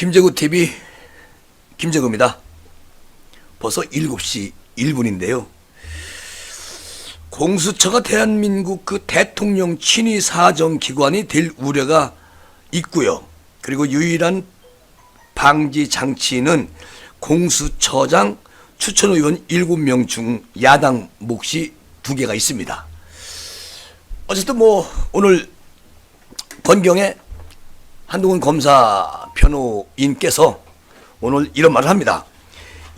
김재구 TV 김재구입니다. 벌써 7시 1분인데요. 공수처가 대한민국 그 대통령 친위 사정기관이 될 우려가 있고요. 그리고 유일한 방지 장치는 공수처장 추천 의원 7명 중 야당 몫이 2개가 있습니다. 어쨌든 오늘 권경의 한동훈 검사 변호인께서 오늘 이런 말을 합니다.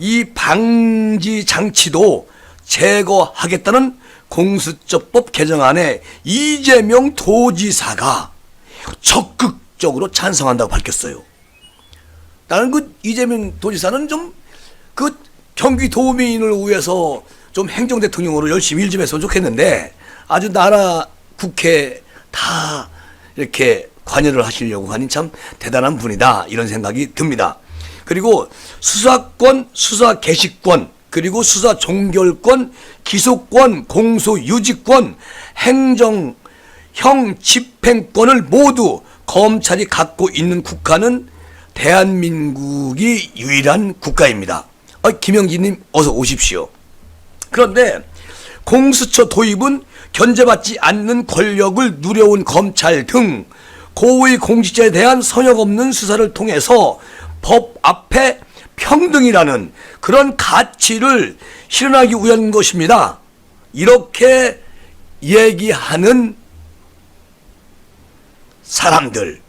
이 방지 장치도 제거하겠다는 공수처법 개정안에 이재명 도지사가 적극적으로 찬성한다고 밝혔어요. 나는 그 이재명 도지사는 좀 그 경기도민을 위해서 좀 행정대통령으로 열심히 일 좀 했으면 좋겠는데 아주 나라 국회 다 이렇게 관여를 하시려고 하니 참 대단한 분이다 이런 생각이 듭니다. 그리고 수사권, 수사 개시권, 그리고 수사 종결권, 기소권, 공소 유지권, 행정형 집행권을 모두 검찰이 갖고 있는 국가는 대한민국이 유일한 국가입니다. 김영진님 어서 오십시오. 그런데 공수처 도입은 견제받지 않는 권력을 누려온 검찰 등 고위 공직자에 대한 선역 없는 수사를 통해서 법 앞에 평등이라는 그런 가치를 실현하기 위한 것입니다. 이렇게 얘기하는 사람들,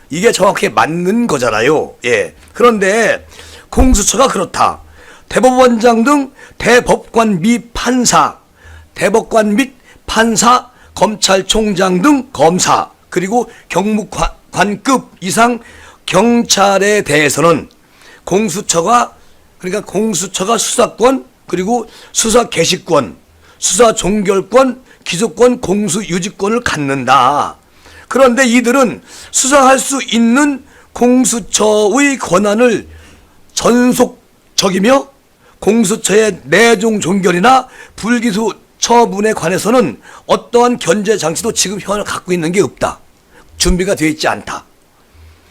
이게 정확히 맞는 거잖아요. 예. 그런데 공수처가 그렇다. 대법원장 등 대법관 및 판사, 대법관 및 판사, 검찰총장 등 검사, 그리고 경무관급 이상 경찰에 대해서는 공수처가 수사권, 그리고 수사 개시권, 수사 종결권, 기소권, 공수 유지권을 갖는다. 그런데 이들은 수사할 수 있는 공수처의 권한을 전속적이며 공수처의 내종 종결이나 불기소 처분에 관해서는 어떠한 견제 장치도 지금 현재 갖고 있는 게 없다. 준비가 되어 있지 않다.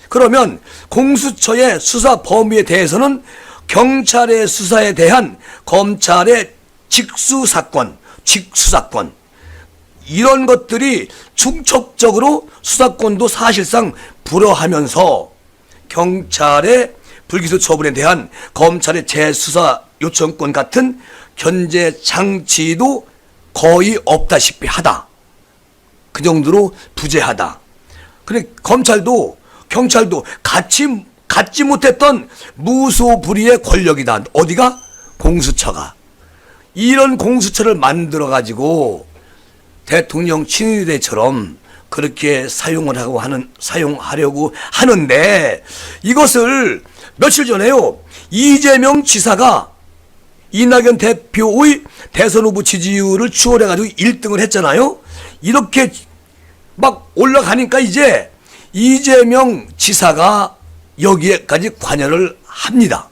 그러면 공수처의 수사 범위에 대해서는 경찰의 수사에 대한 검찰의 직수사권, 직수사권, 이런 것들이 중첩적으로 수사권도 사실상 불허하면서 경찰의 불기소 처분에 대한 검찰의 재수사 요청권 같은 견제 장치도 거의 없다시피 하다. 그 정도로 부재하다. 그래 검찰도 경찰도 갖지 못했던 무소불위의 권력이다. 어디가? 공수처가. 이런 공수처를 만들어가지고 대통령 친위대처럼 그렇게 사용하려고 하는데 이것을 며칠 전에요. 이재명 지사가 이낙연 대표의 대선 후보 지지율을 추월해가지고 1등을 했잖아요. 이렇게 막 올라가니까 이제 이재명 지사가 여기에까지 관여를 합니다.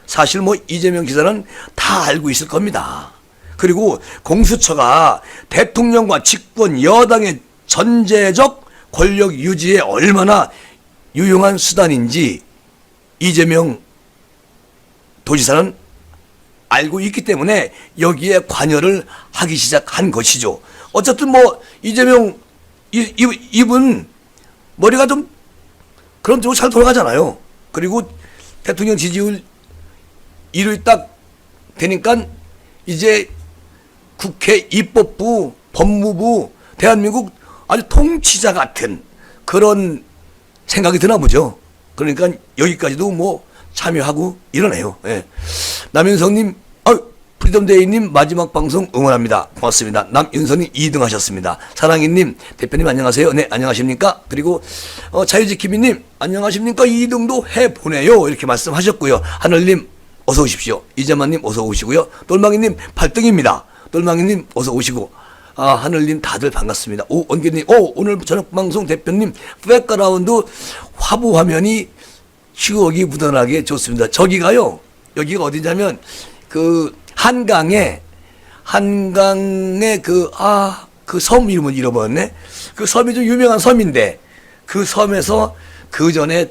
사실 이재명 지사는 다 알고 있을 겁니다. 그리고 공수처가 대통령과 집권 여당의 전제적 권력 유지에 얼마나 유용한 수단인지 이재명 도지사는 알고 있기 때문에 여기에 관여를 하기 시작한 것이죠. 어쨌든 이재명 이분 머리가 좀 그런 쪽으로 잘 돌아가잖아요. 그리고 대통령 지지율 1위 딱 되니까 이제 국회 입법부, 법무부, 대한민국 아주 통치자 같은 그런 생각이 드나 보죠. 그러니까 여기까지도 참여하고 이러네요. 예. 남윤성님, 프리덤데이님 마지막 방송 응원합니다. 고맙습니다. 남윤성님 2등 하셨습니다. 사랑이님, 대표님 안녕하세요. 네, 안녕하십니까? 그리고 자유지킴이님 안녕하십니까? 2등도 해보내요. 이렇게 말씀하셨고요. 하늘님 어서 오십시오. 이재만님 어서 오시고요. 똘망이님 8등입니다. 똘망이님 어서 오시고, 하늘님 다들 반갑습니다. 원기님, 오늘 저녁 방송 대표님 백그라운드 화보 화면이 추억이 묻어나게 좋습니다. 저기가요, 여기가 어디냐면 한강에 그 섬 이름은 잃어버렸네. 그 섬이 좀 유명한 섬인데 그 섬에서 그 전에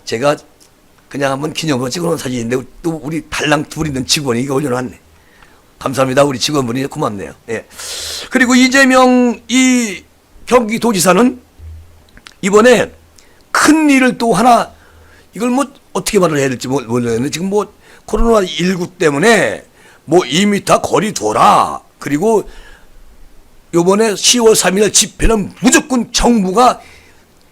제가 그냥 한번 기념으로 찍어놓은 사진인데 또 우리 달랑 둘 있는 직원이 이거 올려놨네. 감사합니다. 우리 직원분이 고맙네요. 예. 그리고 이재명 이 경기도지사는 이번에 큰 일을 또 하나, 이걸 뭐 어떻게 말을 해야 될지 모르겠는데, 지금 뭐 코로나19 때문에 뭐 2m 거리 둬라, 그리고 요번에 10월 3일 집회는 무조건 정부가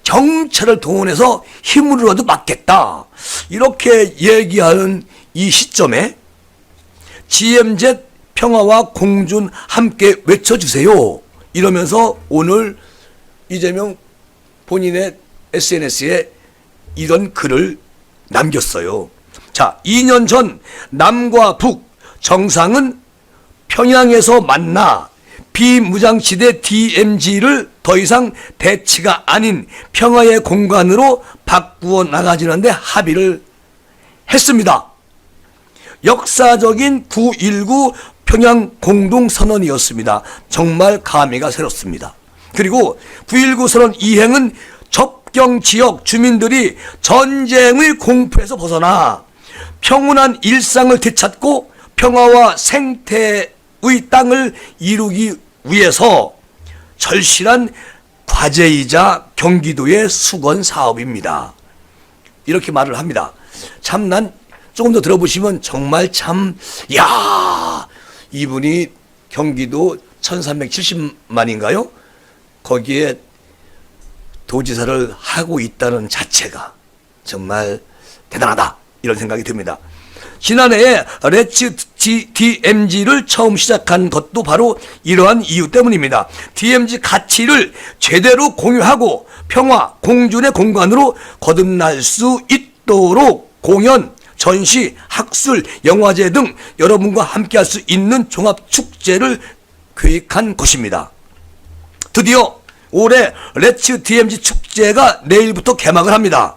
경찰을 동원해서 힘으로라도 막겠다, 이렇게 얘기하는 이 시점에 GMZ 평화와 공존 함께 외쳐주세요 이러면서 오늘 이재명 본인의 SNS에 이런 글을 남겼어요. 자, 2년 전 남과 북 정상은 평양에서 만나 비무장지대 DMZ를 더 이상 대치가 아닌 평화의 공간으로 바꾸어 나가지는데 합의를 했습니다. 역사적인 9.19 평양 공동선언이었습니다. 정말 감회가 새롭습니다. 그리고 9.19 선언 이행은 접경 지역 주민들이 전쟁의 공포에서 벗어나 평온한 일상을 되찾고 평화와 생태의 땅을 이루기 위해서 절실한 과제이자 경기도의 수건 사업입니다. 이렇게 말을 합니다. 참, 난 조금 더 들어보시면 정말 참, 야, 이분이 경기도 1370만인가요? 거기에 도지사를 하고 있다는 자체가 정말 대단하다, 이런 생각이 듭니다. 지난해에 레츠 DMZ를 처음 시작한 것도 바로 이러한 이유 때문입니다. DMZ 가치를 제대로 공유하고 평화, 공존의 공간으로 거듭날 수 있도록 공연, 전시, 학술, 영화제 등 여러분과 함께 할 수 있는 종합축제를 계획한 것입니다. 드디어 올해 레츠 DMZ 축제가 내일부터 개막을 합니다.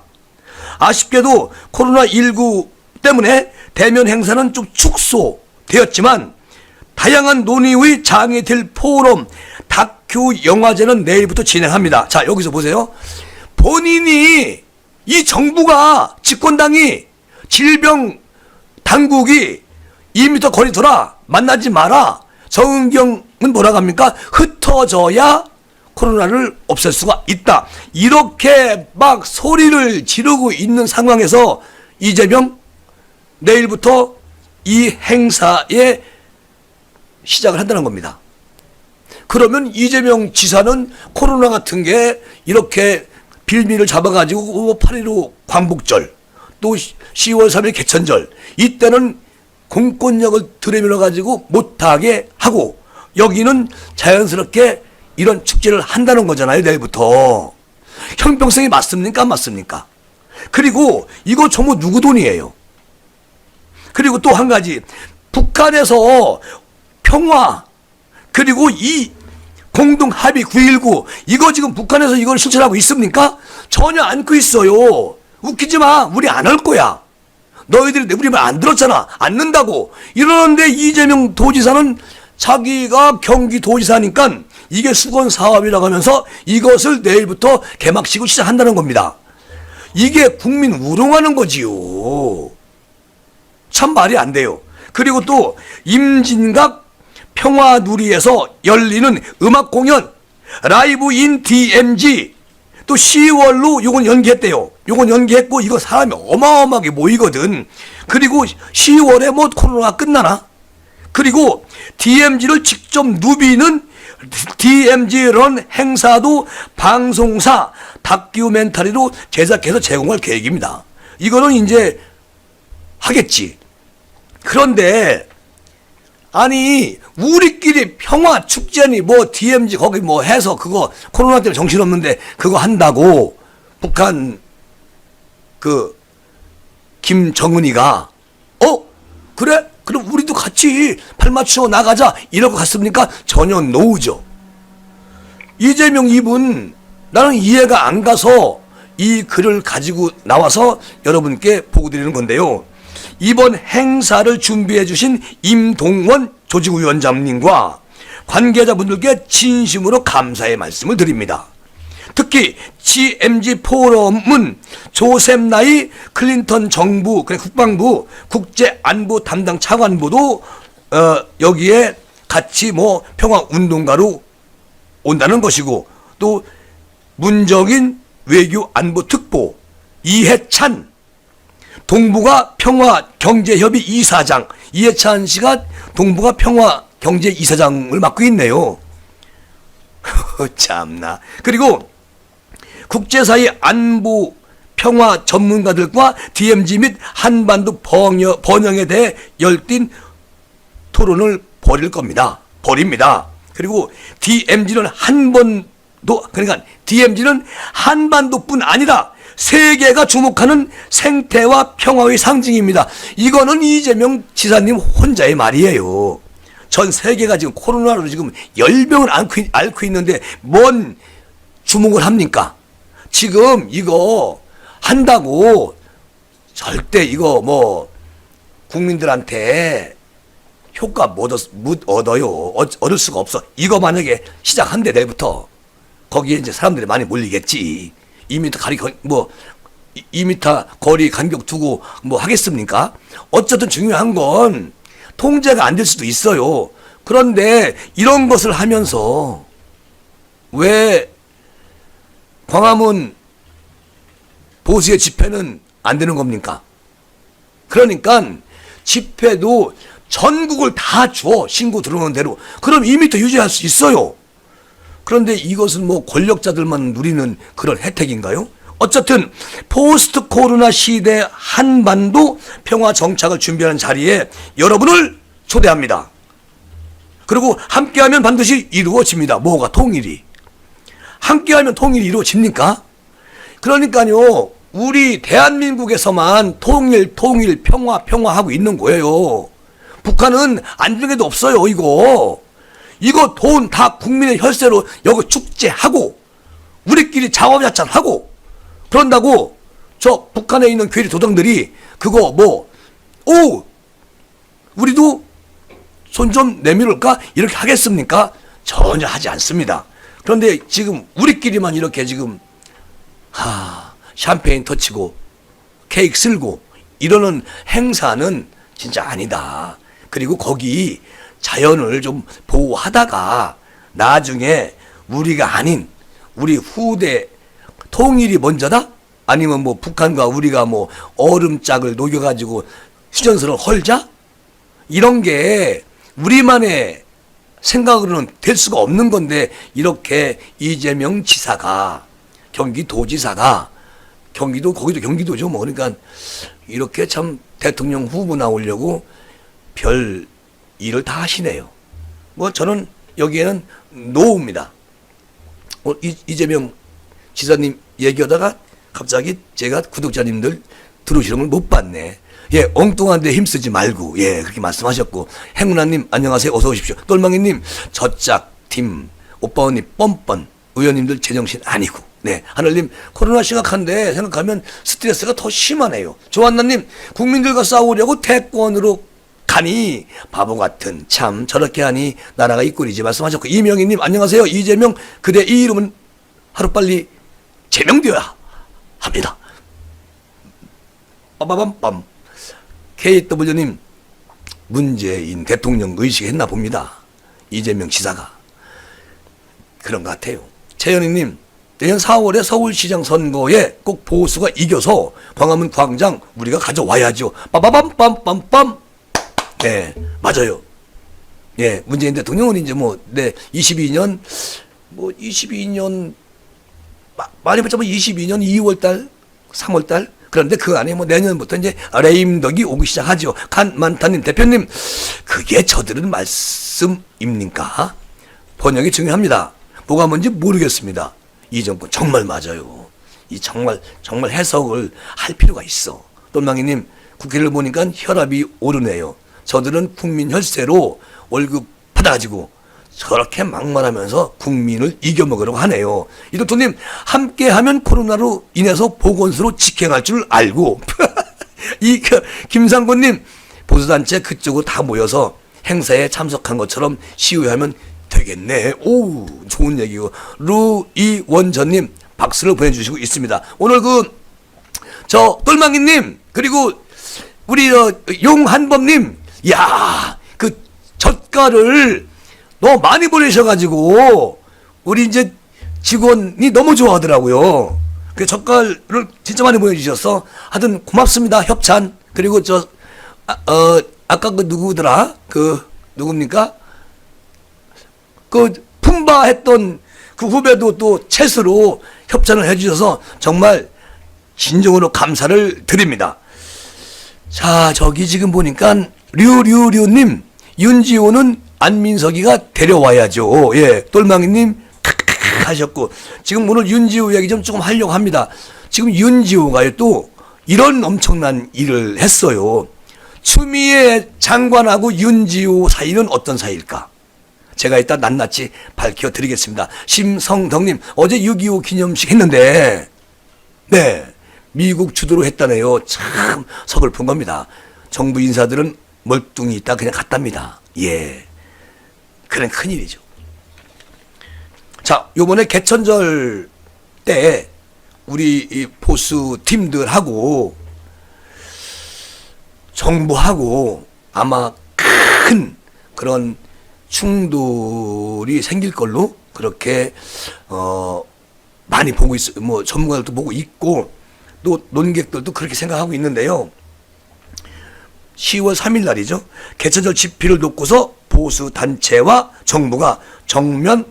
아쉽게도 코로나19 때문에 대면 행사는 좀 축소되었지만 다양한 논의의 장이 될 포럼, 다큐 영화제는 내일부터 진행합니다. 자, 여기서 보세요. 본인이, 이 정부가, 집권당이, 질병 당국이 2m 거리 둬라, 만나지 마라, 정은경은 뭐라고 합니까? 흩어져야 코로나를 없앨 수가 있다, 이렇게 막 소리를 지르고 있는 상황에서 이재명 내일부터 이 행사에 시작을 한다는 겁니다. 그러면 이재명 지사는 코로나 같은 게 이렇게 빌미를 잡아가지고 8.15 광복절, 또 10월 3일 개천절, 이때는 공권력을 들이밀어가지고 못하게 하고, 여기는 자연스럽게 이런 축제를 한다는 거잖아요, 내일부터. 형평성이 맞습니까? 안 맞습니까? 그리고 이거 전부 누구 돈이에요? 그리고 또 한 가지, 북한에서 평화, 그리고 이 공동 합의 9.19, 이거 지금 북한에서 이걸 실천하고 있습니까? 전혀 않고 있어요. 웃기지 마. 우리 안 할 거야. 너희들이 우리 말 안 들었잖아. 안 는다고. 이러는데 이재명 도지사는 자기가 경기도지사니까 이게 수건 사업이라고 하면서 이것을 내일부터 개막식을 시작한다는 겁니다. 이게 국민 우롱하는 거지요. 참 말이 안 돼요. 그리고 또 임진각 평화누리에서 열리는 음악 공연 라이브 인 DMZ 또 10월로 요건 연기했대요. 요건 연기했고, 이거 사람이 어마어마하게 모이거든. 그리고 10월에 뭐 코로나가 끝나나? 그리고 DMZ를 직접 누비는 DMZ런 행사도 방송사 다큐멘터리로 제작해서 제공할 계획입니다. 이거는 이제 하겠지. 그런데 아니, 우리끼리 평화 축제니 뭐 DMZ 거기 뭐 해서 그거 코로나 때문에 정신없는데 그거 한다고 북한 그 김정은이가 그래? 그럼 우리도 같이 팔 맞춰 나가자 이러고 갔습니까? 전혀 노우죠. 이재명 이분 나는 이해가 안 가서 이 글을 가지고 나와서 여러분께 보고 드리는 건데요. 이번 행사를 준비해 주신 임동원 조직위원장님과 관계자분들께 진심으로 감사의 말씀을 드립니다. 특히 GMG 포럼은 조셉 나이 클린턴 정부, 그래 국방부 국제안보 담당 차관보도 여기에 같이 뭐 평화운동가로 온다는 것이고, 또 문정인 외교안보특보 이해찬 동북아 평화경제협의 이사장, 이해찬 씨가 동북아 평화경제이사장을 맡고 있네요. 참나. 그리고 국제사회 안보 평화 전문가들과 DMZ 및 한반도 번영에 대해 열띤 토론을 벌입니다. 그리고 DMZ는 DMZ는 한반도뿐 아니라 세계가 주목하는 생태와 평화의 상징입니다. 이거는 이재명 지사님 혼자의 말이에요. 전 세계가 지금 코로나로 지금 열병을 앓고 있는데 뭔 주목을 합니까? 지금 이거 한다고 절대 이거 뭐 국민들한테 효과 못 얻어요. 얻을 수가 없어. 이거 만약에 시작한대 내일부터 거기에 이제 사람들이 많이 몰리겠지. 2m 거리 간격 두고 뭐 하겠습니까? 어쨌든 중요한 건 통제가 안 될 수도 있어요. 그런데 이런 것을 하면서 왜 광화문 보수의 집회는 안 되는 겁니까? 그러니까 집회도 전국을 다 줘. 신고 들어오는 대로. 그럼 2m 유지할 수 있어요. 그런데 이것은 뭐 권력자들만 누리는 그런 혜택인가요? 어쨌든 포스트 코로나 시대 한반도 평화 정착을 준비하는 자리에 여러분을 초대합니다. 그리고 함께하면 반드시 이루어집니다. 뭐가 통일이. 함께하면 통일이 이루어집니까? 그러니까요. 우리 대한민국에서만 통일 평화하고 있는 거예요. 북한은 안중에도 없어요. 이거 돈 다 국민의 혈세로 여기 축제하고 우리끼리 자화자찬하고 그런다고 저 북한에 있는 괴리 도당들이 그거 우리도 손 좀 내밀을까? 이렇게 하겠습니까? 전혀 하지 않습니다. 그런데 지금 우리끼리만 이렇게 지금 샴페인 터치고 케이크 쓸고 이러는 행사는 진짜 아니다. 그리고 거기 자연을 좀 보호하다가 나중에 우리가 아닌 우리 후대 통일이 먼저다? 아니면 뭐 북한과 우리가 뭐 얼음짝을 녹여가지고 휴전선을 헐자? 이런 게 우리만의 생각으로는 될 수가 없는 건데 이렇게 이재명 지사가 경기도지사가 거기도 경기도죠 뭐. 그러니까 이렇게 참 대통령 후보 나오려고 별 일을 다 하시네요. 뭐 저는 여기에는 노입니다. 이재명 지사님 얘기하다가 갑자기 제가 구독자님들 들어오시는 걸 못 봤네. 예, 엉뚱한 데 힘쓰지 말고, 예, 그렇게 말씀하셨고, 행운아님, 안녕하세요. 어서 오십시오. 똘망이님, 저짝, 팀, 오빠 언니, 뻔뻔, 의원님들 제정신 아니고, 네, 하늘님, 코로나 심각한데 생각하면 스트레스가 더 심하네요. 조한나님, 국민들과 싸우려고 대권으로 가니, 바보 같은, 참, 저렇게 하니, 나라가 이 꼴이지 말씀하셨고, 이명희님, 안녕하세요. 이재명, 그대 이 이름은 하루빨리 제명되어야 합니다. 빠바밤빰. KW님, 문재인 대통령 의식했나 봅니다. 이재명 지사가. 그런 것 같아요. 최현희님, 내년 4월에 서울시장 선거에 꼭 보수가 이겨서 광화문 광장 우리가 가져와야죠. 빠바밤빰빰빰. 네, 맞아요. 예, 문재인 대통령은 이제 22년, 많이 봤자 22년 2월달, 3월달, 그런데 그 안에 내년부터 이제 레임덕이 오기 시작하죠. 간만타님 대표님, 그게 저들은 말씀입니까? 번역이 중요합니다. 뭐가 뭔지 모르겠습니다. 이 정권 정말 맞아요. 이 정말 해석을 할 필요가 있어. 똘망이님, 국회를 보니까 혈압이 오르네요. 저들은 국민 혈세로 월급 받아가지고 저렇게 막말하면서 국민을 이겨먹으려고 하네요. 이doctor님, 함께하면 코로나로 인해서 보건소로 직행할 줄 알고 김상곤님, 보수단체 그쪽으로 다 모여서 행사에 참석한 것처럼 시위하면 되겠네. 오, 좋은 얘기고. 루이원전님, 박수를 보내주시고 있습니다. 오늘 똘망이님, 그리고 우리 용한범님, 야, 그 젓갈을 너무 많이 보내셔가지고 우리 이제 직원이 너무 좋아하더라고요. 그 젓갈을 진짜 많이 보내주셔서 하여튼 고맙습니다. 협찬. 그리고 아까 그 누구더라? 누굽니까? 품바 했던 그 후배도 또 채수로 협찬을 해주셔서 정말 진정으로 감사를 드립니다. 자, 저기 지금 보니까 류님, 윤지호는 안민석이가 데려와야죠. 예, 똘망이님 하셨고, 지금 오늘 윤지호 이야기 좀 조금 하려고 합니다. 지금 윤지호가 또 이런 엄청난 일을 했어요. 추미애 장관하고 윤지호 사이는 어떤 사이일까? 제가 이따 낱낱이 밝혀드리겠습니다. 심성덕님, 어제 6.25 기념식 했는데, 네, 미국 주도로 했다네요. 참 서글픈 겁니다. 정부 인사들은 멀뚱히 있다 그냥 갔답니다. 예, 그런 큰일이죠. 자, 요번에 개천절 때 우리 이 보수 팀들하고 정부하고 아마 큰 그런 충돌이 생길 걸로 그렇게 많이 보고 있어. 뭐 전문가들도 보고 있고 또 논객들도 그렇게 생각하고 있는데요. 10월 3일 날이죠. 개천절 집회를 놓고서 보수 단체와 정부가 정면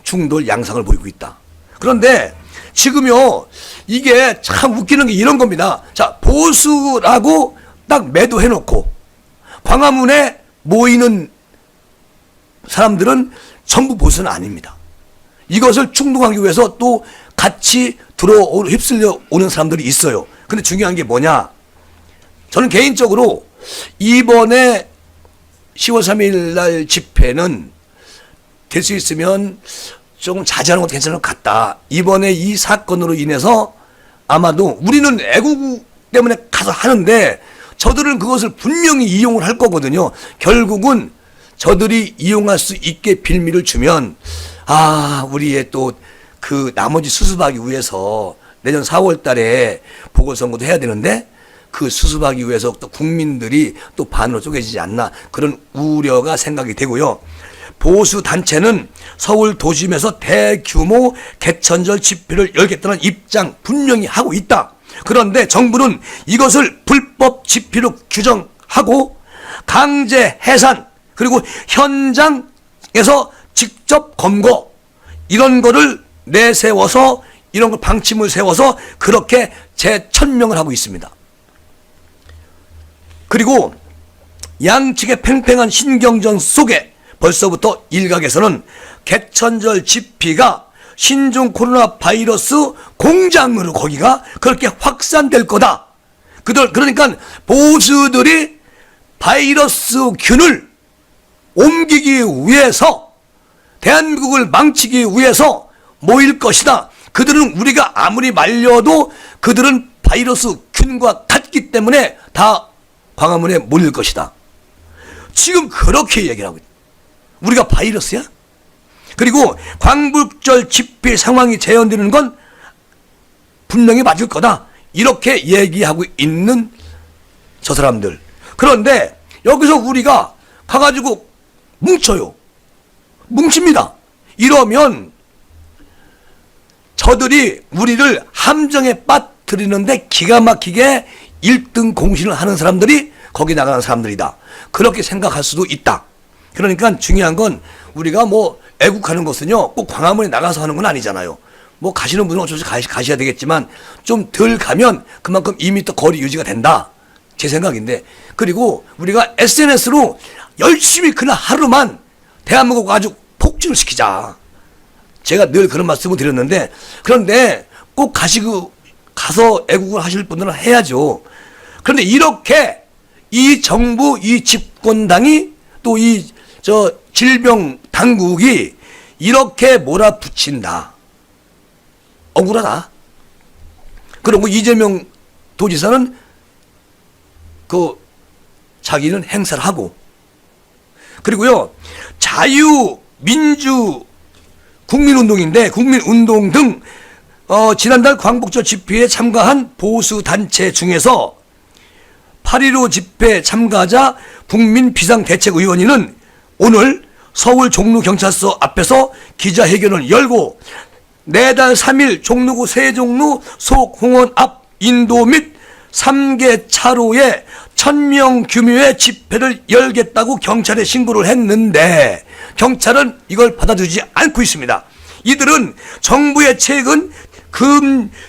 충돌 양상을 보이고 있다. 그런데 지금요, 이게 참 웃기는 게 이런 겁니다. 자, 보수라고 딱 매도해놓고 광화문에 모이는 사람들은 전부 보수는 아닙니다. 이것을 충동하기 위해서 또 같이 휩쓸려 오는 사람들이 있어요. 근데 중요한 게 뭐냐? 저는 개인적으로 이번에 10월 3일 날 집회는 될 수 있으면 조금 자제하는 것도 괜찮을 것 같다. 이번에 이 사건으로 인해서 아마도 우리는 애국 때문에 가서 하는데 저들은 그것을 분명히 이용을 할 거거든요. 결국은 저들이 이용할 수 있게 빌미를 주면 우리의 또 그 나머지 수습하기 위해서 내년 4월 달에 보궐선거도 해야 되는데 그 수습하기 위해서 또 국민들이 또 반으로 쪼개지지 않나 그런 우려가 생각이 되고요. 보수 단체는 서울 도심에서 대규모 개천절 집회를 열겠다는 입장 분명히 하고 있다. 그런데 정부는 이것을 불법 집회로 규정하고 강제 해산 그리고 현장에서 직접 검거 이런 거를 내세워서 이런 걸 방침을 세워서 그렇게 재천명을 하고 있습니다. 그리고 양측의 팽팽한 신경전 속에 벌써부터 일각에서는 개천절 집회가 신종 코로나 바이러스 공장으로 거기가 그렇게 확산될 거다. 그러니까 보수들이 바이러스균을 옮기기 위해서 대한민국을 망치기 위해서 모일 것이다. 그들은 우리가 아무리 말려도 그들은 바이러스 균과 같기 때문에 다 광화문에 몰릴 것이다. 지금 그렇게 얘기를 하고 있다. 우리가 바이러스야? 그리고 광복절 집회 상황이 재현되는 건 분명히 맞을 거다. 이렇게 얘기하고 있는 저 사람들. 그런데 여기서 우리가 가가지고 뭉쳐요. 뭉칩니다. 이러면 저들이 우리를 함정에 빠뜨리는데 기가 막히게 1등 공신을 하는 사람들이 거기 나가는 사람들이다. 그렇게 생각할 수도 있다. 그러니까 중요한 건 우리가 뭐 애국하는 것은요 꼭 광화문에 나가서 하는 건 아니잖아요. 뭐 가시는 분은 어쩔 수 없이 가셔야 되겠지만 좀 덜 가면 그만큼 2m 거리 유지가 된다. 제 생각인데, 그리고 우리가 SNS로 열심히 그날 하루만 대한민국 아주 폭증을 시키자. 제가 늘 그런 말씀을 드렸는데, 그런데 꼭 가서 애국을 하실 분들은 해야죠. 그런데 이렇게 이 정부, 이 집권당이 또 질병 당국이 이렇게 몰아붙인다. 억울하다. 그리고 이재명 도지사는 자기는 행사를 하고, 그리고요 자유 민주 국민운동인데 국민운동 등 지난달 광복절 집회에 참가한 보수단체 중에서 8.15 집회 참가자 국민비상대책위원회는 오늘 서울 종로경찰서 앞에서 기자회견을 열고 내달 3일 종로구 세종로 속홍원 앞 인도 및 3개 차로에 1000명 규모의 집회를 열겠다고 경찰에 신고를 했는데 경찰은 이걸 받아주지 않고 있습니다. 이들은 정부의 최근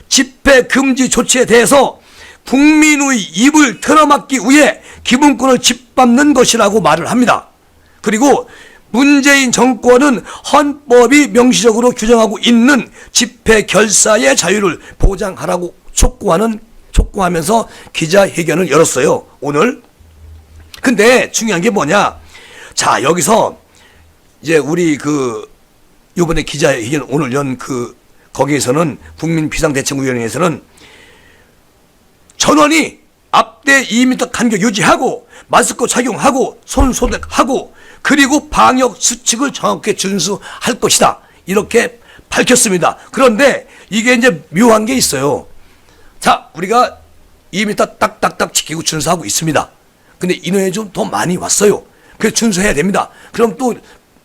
집회 금지 조치에 대해서 국민의 입을 틀어막기 위해 기본권을 짓밟는 것이라고 말을 합니다. 그리고 문재인 정권은 헌법이 명시적으로 규정하고 있는 집회 결사의 자유를 보장하라고 촉구하면서 기자회견을 열었어요, 오늘. 근데 중요한 게 뭐냐? 자, 여기서 이제 우리 요번에 기자회견 오늘 연 거기에서는 국민비상대책위원회에서는 전원이 앞대 2m 간격 유지하고 마스크 착용하고 손 소독하고 그리고 방역 수칙을 정확히 준수할 것이다, 이렇게 밝혔습니다. 그런데 이게 이제 묘한 게 있어요. 자, 우리가 2m 딱딱딱 지키고 준수하고 있습니다. 근데 인원이 좀 더 많이 왔어요. 그래서 준수해야 됩니다. 그럼 또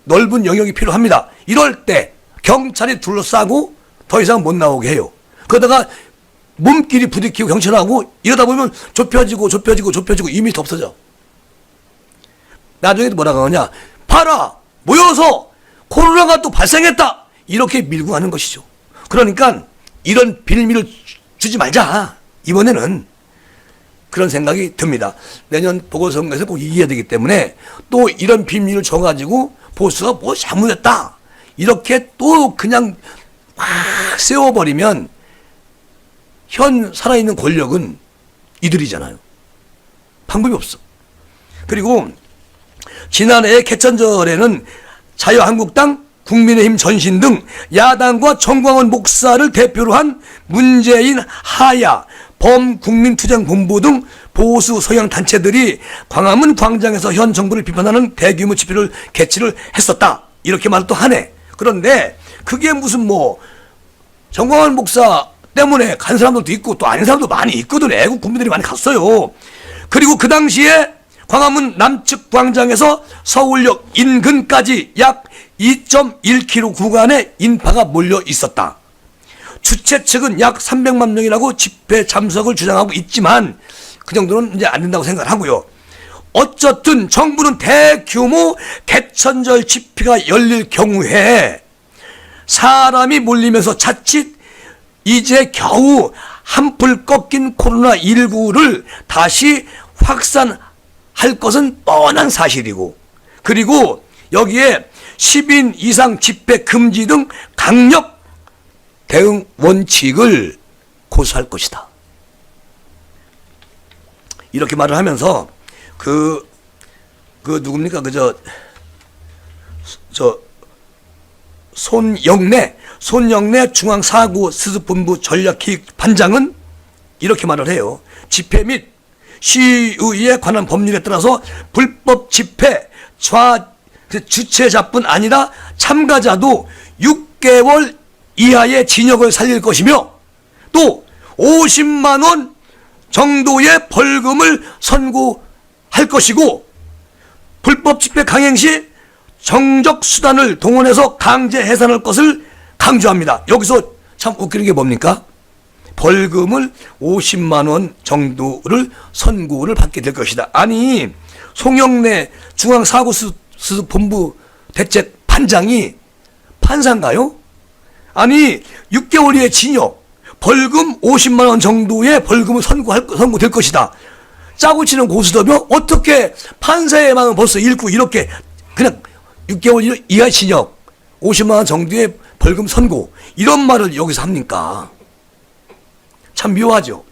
넓은 영역이 필요합니다. 이럴 때 경찰이 둘러싸고 더 이상 못 나오게 해요. 그러다가 몸끼리 부딪히고 경찰하고 이러다 보면 좁혀지고 2m 없어져. 나중에 뭐라고 하냐? 봐라! 모여서 코로나가 또 발생했다! 이렇게 밀고 가는 것이죠. 그러니까 이런 빌미를 주지 말자, 이번에는. 그런 생각이 듭니다. 내년 보궐선거에서 꼭 이겨야 되기 때문에 또 이런 빌미를 줘가지고 보수가 뭐 잘못했다, 이렇게 또 그냥 막 세워버리면 현 살아있는 권력은 이들이잖아요. 방법이 없어. 그리고 지난해 개천절에는 자유한국당, 국민의힘 전신 등 야당과 정광훈 목사를 대표로 한 문재인 하야 범국민투쟁본부 등 보수 서양 단체들이 광화문 광장에서 현 정부를 비판하는 대규모 집회를 개최를 했었다, 이렇게 말을 또 하네. 그런데 그게 무슨 정광훈 목사 때문에 간 사람들도 있고 또 아닌 사람도 많이 있거든. 애국 국민들이 많이 갔어요. 그리고 그 당시에 광화문 남측 광장에서 서울역 인근까지 약 2.1km 구간에 인파가 몰려 있었다. 주최 측은 약 300만 명이라고 집회 참석을 주장하고 있지만 그 정도는 이제 안 된다고 생각하고요. 어쨌든 정부는 대규모 개천절 집회가 열릴 경우에 사람이 몰리면서 자칫 이제 겨우 한풀 꺾인 코로나19를 다시 확산할 것은 뻔한 사실이고, 그리고 여기에 10인 이상 집회 금지 등 강력 대응 원칙을 고수할 것이다, 이렇게 말을 하면서 누굽니까? 손영래 중앙사고수습본부 전략기획반장은 이렇게 말을 해요. 집회 및 시위에 관한 법률에 따라서 불법 집회 주최자뿐 아니라 참가자도 6개월 이하의 징역을 살릴 것이며 또 50만 원 정도의 벌금을 선고할 것이고, 불법 집회 강행 시 정적 수단을 동원해서 강제 해산할 것을 강조합니다. 여기서 참 웃기는 게 뭡니까? 벌금을 50만 원 정도를 선고를 받게 될 것이다. 아니, 송영래 중앙사고수습본부 대책 반장이 판사인가요? 아니, 6개월 이의 징역, 벌금 50만 원 정도의 벌금을 선고될 것이다. 짜고 치는 고수더며 어떻게 판사의 마음을 벌써 읽고 이렇게 그냥 6개월 이하 징역, 50만 원 정도의 벌금 선고, 이런 말을 여기서 합니까? 참 묘하죠.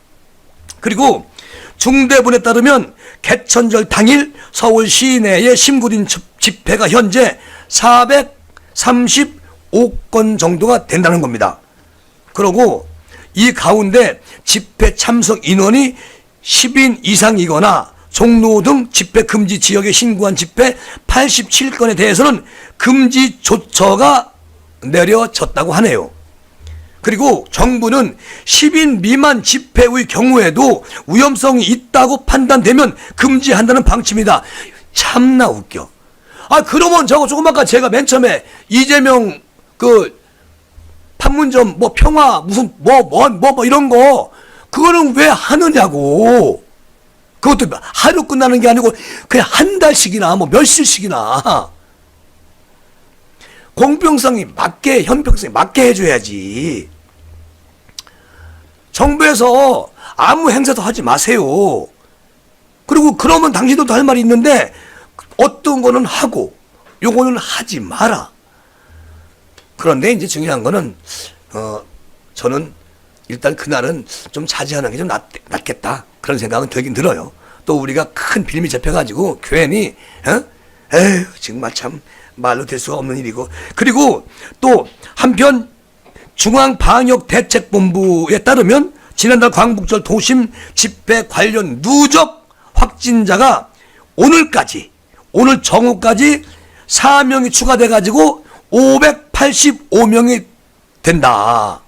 그리고 중대본에 따르면 개천절 당일 서울 시내의 심구린 집회가 현재 435건 정도가 된다는 겁니다. 그리고 이 가운데 집회 참석 인원이 10인 이상이거나 종로 등 집회 금지 지역에 신고한 집회 87건에 대해서는 금지 조처가 내려졌다고 하네요. 그리고 정부는 10인 미만 집회의 경우에도 위험성이 있다고 판단되면 금지한다는 방침이다. 참나 웃겨. 아, 그러면 저거 조금 아까 제가 맨 처음에 이재명 그 판문점 뭐 평화 무슨 뭐 이런 거 그거는 왜 하느냐고. 그것도 하루 끝나는 게 아니고 그냥 한 달씩이나 뭐 며칠씩이나 공평성이 맞게, 형평성이 맞게 해줘야지. 정부에서 아무 행사도 하지 마세요. 그리고 그러면 당신들도 할 말이 있는데 어떤 거는 하고 요거는 하지 마라. 그런데 이제 중요한 거는 저는 일단 그날은 좀 자제하는 게 좀 낫겠다 그런 생각은 들긴 들어요. 또 우리가 큰 빌미 잡혀가지고 괜히 에휴 정말 참 말로 될 수가 없는 일이고. 그리고 또 한편 중앙방역대책본부에 따르면 지난달 광복절 도심 집회 관련 누적 확진자가 오늘 정오까지 4명이 추가돼가지고 585명이 된다.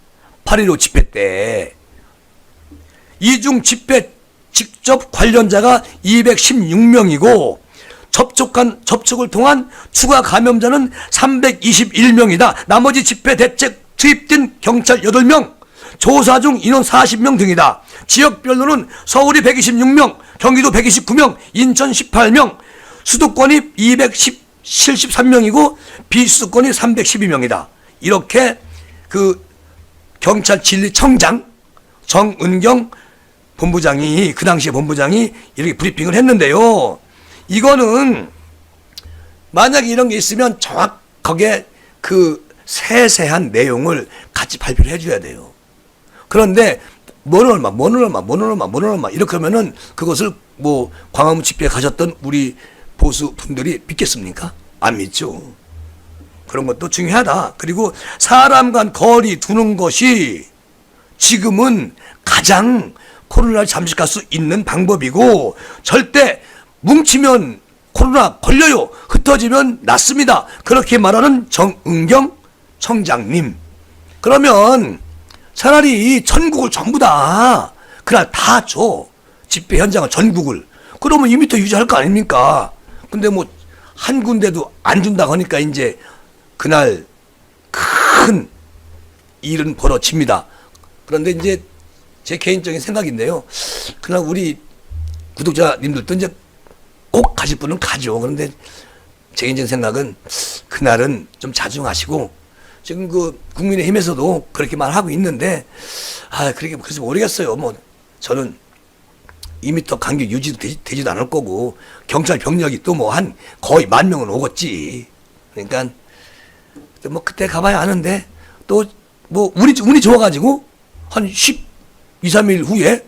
8.15 집회 때. 이 중 집회 직접 관련자가 216명이고 접촉을 통한 추가 감염자는 321명이다. 나머지 집회 대책 투입된 경찰 8명, 조사 중 인원 40명 등이다. 지역별로는 서울이 126명, 경기도 129명, 인천 18명, 수도권이 273명이고 비수도권이 312명이다. 이렇게 그 경찰 진리청장 정은경 본부장이 그 당시에 본부장이 이렇게 브리핑을 했는데요. 이거는 만약에 이런 게 있으면 정확하게 그 세세한 내용을 같이 발표를 해줘야 돼요. 그런데 뭐는 얼마 이렇게 하면은 그것을 뭐 광화문 집회에 가셨던 우리 보수 분들이 믿겠습니까? 안 믿죠. 그런 것도 중요하다. 그리고 사람 간 거리 두는 것이 지금은 가장 코로나를 잠식할 수 있는 방법이고 절대 뭉치면 코로나 걸려요. 흩어지면 낫습니다. 그렇게 말하는 정은경 청장님. 그러면 차라리 전국을 전부 다 그날 다 줘. 집회 현장을 전국을. 그러면 2m 유지할 거 아닙니까? 근데 뭐 한 군데도 안 준다고 하니까 이제 그날 큰 일은 벌어집니다. 그런데 이제 제 개인적인 생각인데요. 그날 우리 구독자님들도 이제 꼭 가실 분은 가죠. 그런데 제 개인적인 생각은 그날은 좀 자중하시고 지금 그 국민의힘에서도 그렇게 말하고 있는데 그렇게 그래서 모르겠어요. 뭐 저는 2m 간격 유지도 되지도 않을 거고 경찰 병력이 또 뭐 한 거의 10,000명은 오겠지. 그러니까 뭐 그때 가봐야 아는데 또 뭐 운이 좋아가지고 한 12, 3일 후에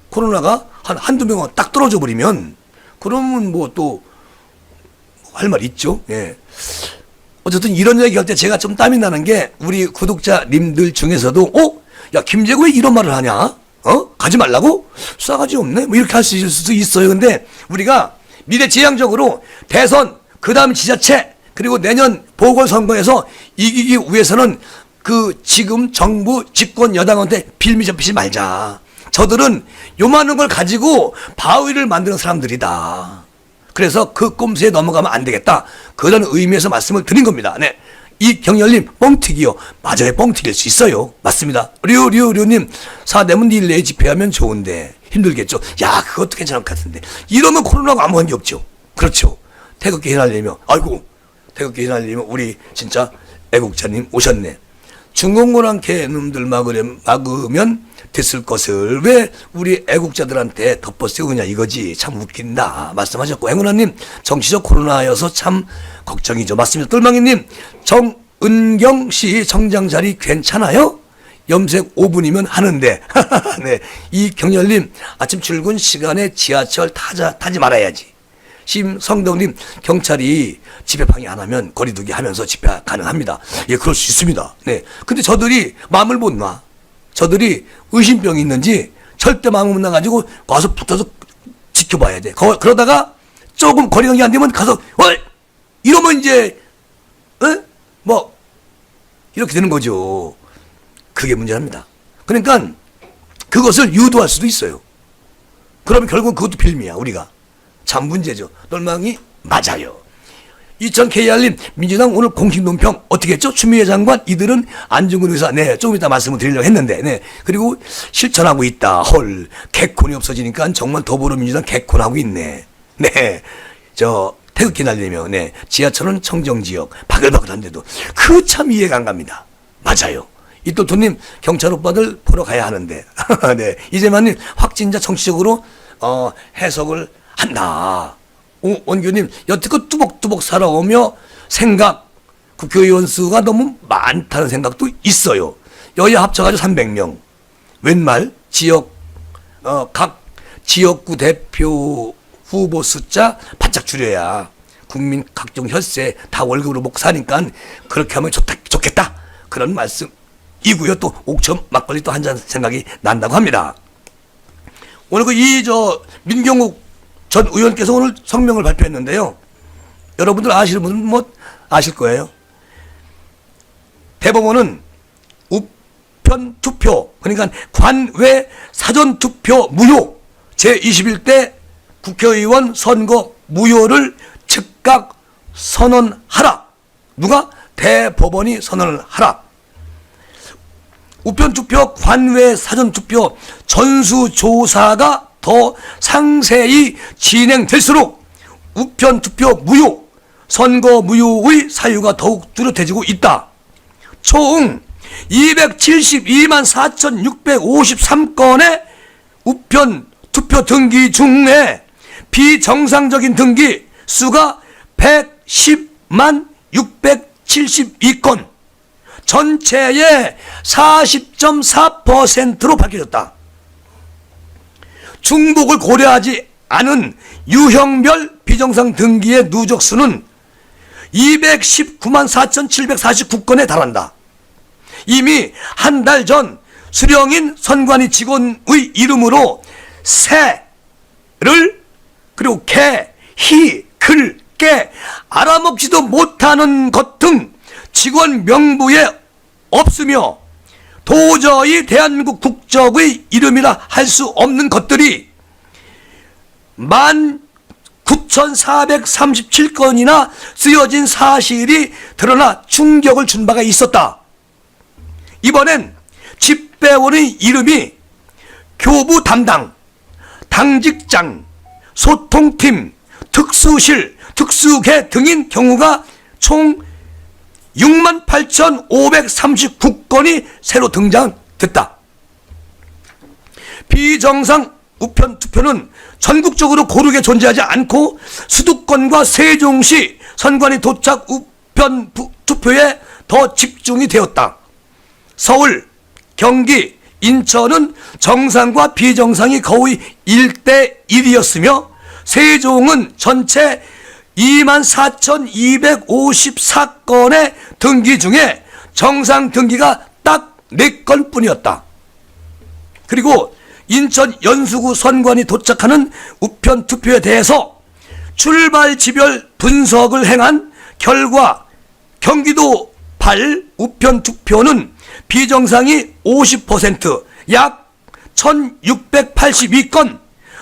코로나가 한두 명은 딱 떨어져 버리면 그러면 뭐 또 할 말 있죠. 예. 어쨌든 이런 얘기 할 때 제가 좀 땀이 나는 게 우리 구독자님들 중에서도 야 김재구 왜 이런 말을 하냐? 가지 말라고? 싸가지 없네? 뭐 이렇게 할 수도 있어요. 근데 우리가 미래지향적으로 대선, 그 다음 지자체, 그리고 내년 보궐선거에서 이기기 위해서는 그 지금 정부 집권 여당한테 빌미 잡히지 말자. 저들은 요만한 걸 가지고 바위를 만드는 사람들이다. 그래서 그 꼼수에 넘어가면 안 되겠다. 그런 의미에서 말씀을 드린 겁니다. 네. 이경열님 뻥튀기요. 맞아요. 뻥튀기일 수 있어요. 맞습니다. 류님 사대문 일 내에 집회하면 좋은데 힘들겠죠. 야 그것도 괜찮을 것 같은데 이러면 코로나가 아무 관계 없죠. 그렇죠. 태극기 휘날리며 아이고 태극기 휘날리며 우리 진짜 애국자님 오셨네. 중공고랑 개놈들 막으면 됐을 것을 왜 우리 애국자들한테 덮어씌우냐 이거지. 참 웃긴다 말씀하셨고 행운아님 정치적 코로나여서 참 걱정이죠. 맞습니다. 똘망이님 정은경씨 청장 자리 괜찮아요? 염색 5분이면 하는데 네. 이경열님 아침 출근 시간에 지하철 타지 말아야지. 심성덕님 경찰이 집회 방해 안 하면 거리두기 하면서 집회 가능합니다. 예 그럴 수 있습니다. 네. 근데 저들이 마음을 못 놔. 저들이 의심병이 있는지 절대 마음을 못 놔가지고 와서 붙어서 지켜봐야 돼. 그러다가 조금 거리감이 안 되면 가서 이러면 이제 뭐 이렇게 되는 거죠. 그게 문제랍니다. 그러니까 그것을 유도할 수도 있어요. 그러면 결국 그것도 빌미야. 우리가 참 문제죠. 똘망이 맞아요. 2000KR님, 민주당 오늘 공식 논평 어떻게 했죠? 추미애 장관, 이들은 안중근 의사, 네, 조금 이따 말씀을 드리려고 했는데, 네. 그리고 실천하고 있다. 헐, 개콘이 없어지니까 정말 더불어민주당 개콘하고 있네. 네. 태극기 날리며, 네. 지하철은 청정지역, 바글바글한데도, 그 참 이해가 안 갑니다. 맞아요. 이또토님, 경찰 오빠들 보러 가야 하는데, 네. 이재만님, 확진자 정치적으로, 해석을 한다. 원교님, 여태껏 뚜벅뚜벅 살아오며 생각, 국회의원 수가 너무 많다는 생각도 있어요. 여야 합쳐가지고 300명. 웬말 각 지역구 대표 후보 숫자 바짝 줄여야 국민 각종 혈세 다 월급으로 먹고 사니까 그렇게 하면 좋겠다. 그런 말씀이고요. 또 옥천 막걸리 또 한 잔 생각이 난다고 합니다. 오늘 민경욱 전 의원께서 오늘 성명을 발표했는데요. 여러분들 아시는 분은 뭐 아실 거예요. 대법원은 우편 투표, 그러니까 관외 사전 투표 무효, 제21대 국회의원 선거 무효를 즉각 선언하라. 누가? 대법원이 선언을 하라. 우편 투표, 관외 사전 투표 전수조사가 더 상세히 진행될수록 우편 투표 무효, 선거 무효의 사유가 더욱 뚜렷해지고 있다. 총 272만 4,653건의 우편 투표 등기 중에 비정상적인 등기 수가 110만 672건, 전체의 40.4%로 밝혀졌다. 중복을 고려하지 않은 유형별 비정상 등기의 누적수는 219만 4,749건에 달한다. 이미 한 달 전 수령인 선관위 직원의 이름으로 새를, 그리고 개, 희, 글, 깨 알아먹지도 못하는 것 등 직원 명부에 없으며 도저히 대한민국 국적의 이름이라 할 수 없는 것들이 19,437건이나 쓰여진 사실이 드러나 충격을 준 바가 있었다. 이번엔 집배원의 이름이 교부 담당, 당직장, 소통팀, 특수실, 특수계 등인 경우가 총 68,539건이 새로 등장됐다. 비정상 우편 투표는 전국적으로 고르게 존재하지 않고 수도권과 세종시 선관위 도착 우편 투표에 더 집중이 되었다. 서울, 경기, 인천은 정상과 비정상이 거의 1대1이었으며 세종은 전체 24,254건의 등기 중에 정상 등기가 딱 4건 뿐이었다. 그리고 인천 연수구 선관위 도착하는 우편 투표에 대해서 출발지별 분석을 행한 결과 경기도 발 우편 투표는 비정상이 50%, 약 1,682건,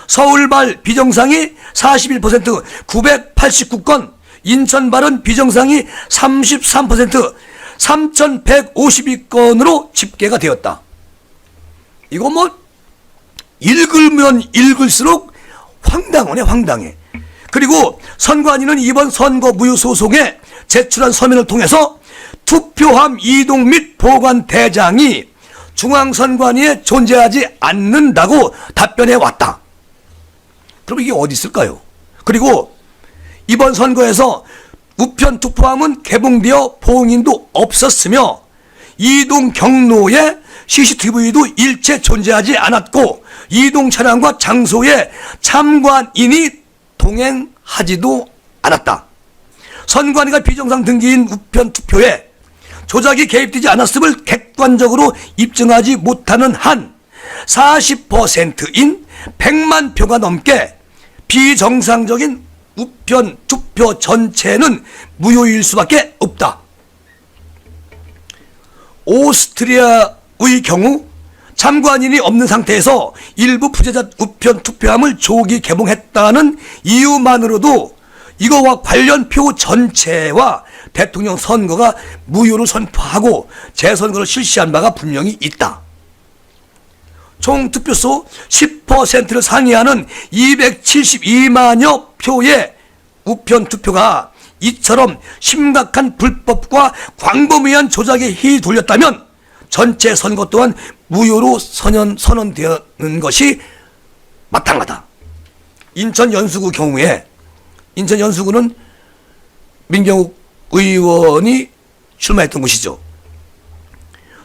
서울발 비정상이 41%, 989건, 인천발은 비정상이 33%, 3,152건으로 집계가 되었다. 이거 뭐 읽으면 읽을수록 황당하네, 황당해. 그리고 선관위는 이번 선거 무효 소송에 제출한 서면을 통해서 투표함 이동 및 보관 대장이 중앙선관위에 존재하지 않는다고 답변해 왔다. 그럼 이게 어디 있을까요? 그리고 이번 선거에서 우편 투표함은 개봉되어 봉인도 없었으며 이동 경로에 CCTV도 일체 존재하지 않았고 이동 차량과 장소에 참관인이 동행하지도 않았다. 선관위가 비정상 등기인 우편 투표에 조작이 개입되지 않았음을 객관적으로 입증하지 못하는 한 40%인 100만 표가 넘게 비정상적인 우편 투표 전체는 무효일 수밖에 없다. 오스트리아 경우 참관인이 없는 상태에서 일부 부재자 우편 투표함을 조기 개봉했다는 이유만으로도 이거와 관련 표 전체와 대통령 선거가 무효를 선포하고 재선거를 실시한 바가 분명히 있다. 총 투표수 10%를 상회하는 272만여 표의 우편 투표가 이처럼 심각한 불법과 광범위한 조작에 힘이 돌렸다면 전체 선거 또한 무효로 선언되는 것이 마땅하다. 인천 연수구 경우에 인천 연수구는 민경욱 의원이 출마했던 곳이죠.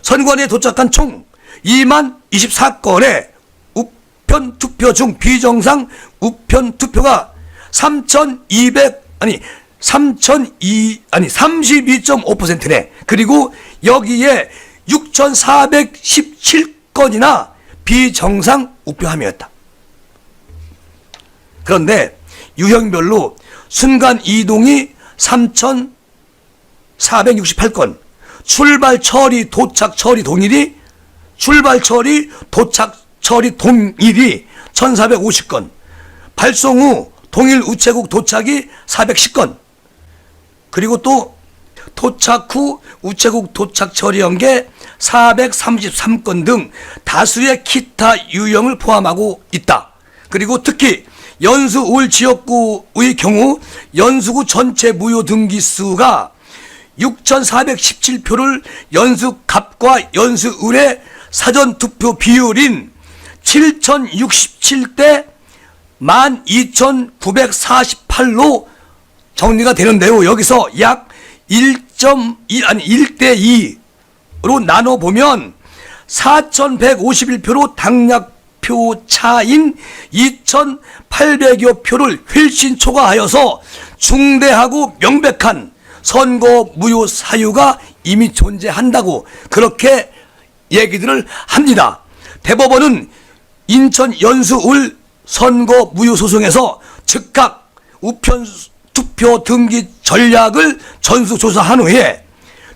선관위에 도착한 총 2만 24건의 우편 투표 중 비정상 우편 투표가 32.5%네. 그리고 여기에 6,417건이나 비정상 우표함이었다. 그런데 유형별로 순간 이동이 3,468건, 출발 처리 도착 처리 동일이 1,450건, 발송 후 동일 우체국 도착이 410건, 그리고 또 도착 후 우체국 도착 처리한 게 433건 등 다수의 기타 유형을 포함하고 있다. 그리고 특히 연수울 지역구의 경우 연수구 전체 무효 등기 수가 6,417표를 연수갑과 연수울의 사전투표 비율인 7,067대 12,948로 정리가 되는데요. 여기서 약 1대 2로 나눠보면 4,151표로 당락표 차인 2,800여 표를 훨씬 초과하여서 중대하고 명백한 선거 무효 사유가 이미 존재한다고 그렇게 얘기들을 합니다. 대법원은 인천 연수울 선거 무효 소송에서 즉각 우편 투표 등기 전략을 전수조사한 후에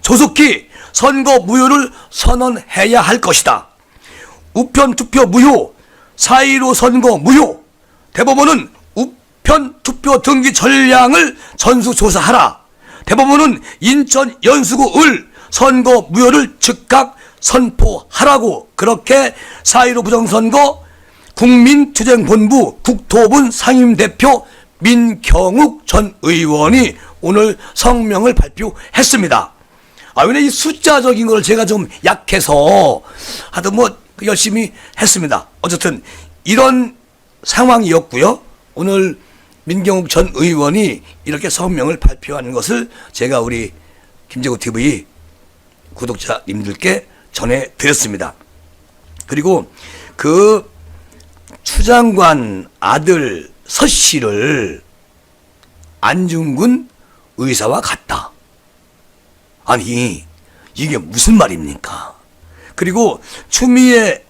조속히 선거 무효를 선언해야 할 것이다. 우편 투표 무효, 4.15 선거 무효, 대법원은 우편 투표 등기 전략을 전수조사하라. 대법원은 인천 연수구 을 선거 무효를 즉각 선포하라고 그렇게 4.15 부정선거 국민투쟁본부 국토본 상임대표 민경욱 전 의원이 오늘 성명을 발표했습니다. 왜 이 숫자적인 걸 제가 좀 약해서 하여튼 열심히 했습니다. 어쨌든 이런 상황이었고요. 오늘 민경욱 전 의원이 이렇게 성명을 발표하는 것을 제가 우리 김재구 TV 구독자님들께 전해드렸습니다. 그리고 그 추장관 아들 서 씨를 안중근 의사와 같다. 아니 이게 무슨 말입니까? 그리고 추미애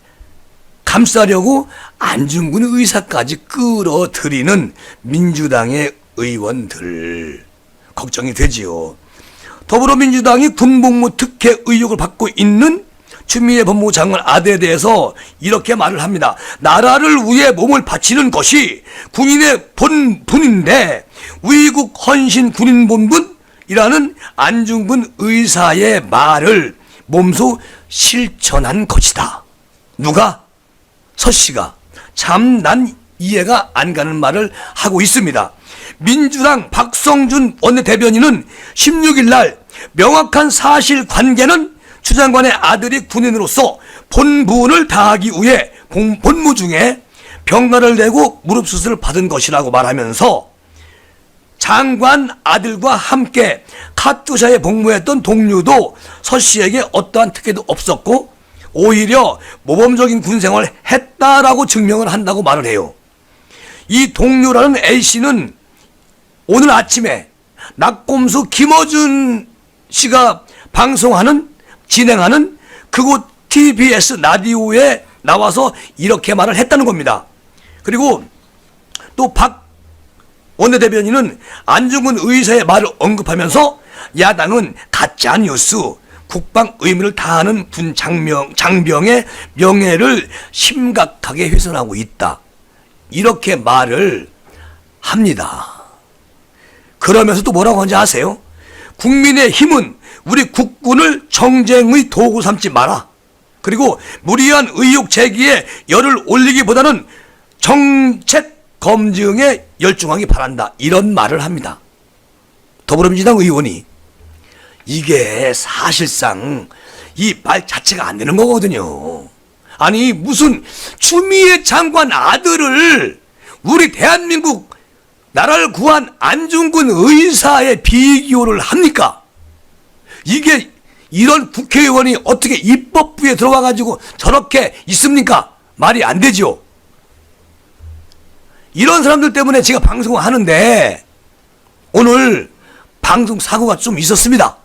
감싸려고 안중근 의사까지 끌어들이는 민주당의 의원들 걱정이 되지요. 더불어민주당이 군복무 특혜 의혹을 받고 있는 추미애 법무부 장관 아들에 대해서 이렇게 말을 합니다. 나라를 위해 몸을 바치는 것이 군인의 본분인데 위국 헌신 군인본분이라는 안중근 의사의 말을 몸소 실천한 것이다. 누가? 서 씨가. 참 난 이해가 안 가는 말을 하고 있습니다. 민주당 박성준 원내대변인은 16일 날 명확한 사실관계는 추 장관의 아들이 군인으로서 본분을 다하기 위해 본무 중에 병가를 내고 무릎 수술을 받은 것이라고 말하면서 장관 아들과 함께 카투샤에 복무했던 동료도 서 씨에게 어떠한 특혜도 없었고 오히려 모범적인 군생활을 했다라고 증명을 한다고 말을 해요. 이 동료라는 A씨는 오늘 아침에 낙곰수 김어준 씨가 진행하는 그곳 TBS 라디오에 나와서 이렇게 말을 했다는 겁니다. 그리고 또 박 원내대변인은 안중근 의사의 말을 언급하면서 야당은 가짜뉴스, 국방 의무를 다하는 군 장병의 명예를 심각하게 훼손하고 있다. 이렇게 말을 합니다. 그러면서 또 뭐라고 하는지 아세요? 국민의 힘은 우리 국군을 정쟁의 도구 삼지 마라. 그리고 무리한 의혹 제기에 열을 올리기보다는 정책 검증에 열중하기 바란다. 이런 말을 합니다. 더불어민주당 의원이. 이게 사실상 이 말 자체가 안 되는 거거든요. 아니 무슨 추미애 장관 아들을 우리 대한민국 나라를 구한 안중근 의사에 비교를 합니까? 이게 이런 국회의원이 어떻게 입법부에 들어와 가지고 저렇게 있습니까? 말이 안 되죠. 이런 사람들 때문에 제가 방송을 하는데 오늘 방송 사고가 좀 있었습니다.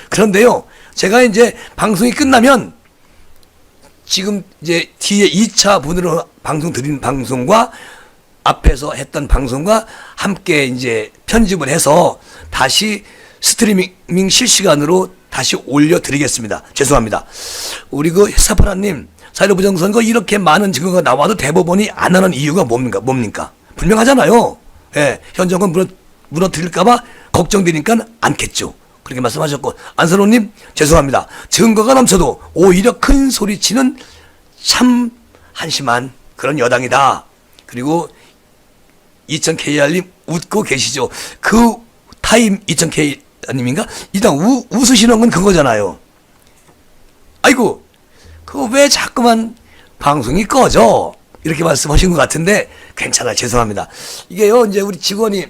그런데요, 제가 이제 방송이 끝나면 지금 이제 뒤에 2차 분으로 방송 드린 방송과 앞에서 했던 방송과 함께 이제 편집을 해서 다시 스트리밍 실시간으로 다시 올려드리겠습니다. 죄송합니다. 우리 그 사파라님, 4.15 부정선거 이렇게 많은 증거가 나와도 대법원이 안 하는 이유가 뭡니까? 분명하잖아요. 예, 현 정권 무너뜨릴까봐 걱정되니까 않겠죠. 그렇게 말씀하셨고, 안선호님, 죄송합니다. 증거가 넘쳐도 오히려 큰 소리치는 참 한심한 그런 여당이다. 그리고 2000KR님 웃고 계시죠. 그 타임 2000KR님인가? 일단 웃으시는 건 그거잖아요. 아이고, 그거 왜 자꾸만 방송이 꺼져? 이렇게 말씀하신 것 같은데, 괜찮아요. 죄송합니다. 이게요, 이제 우리 직원이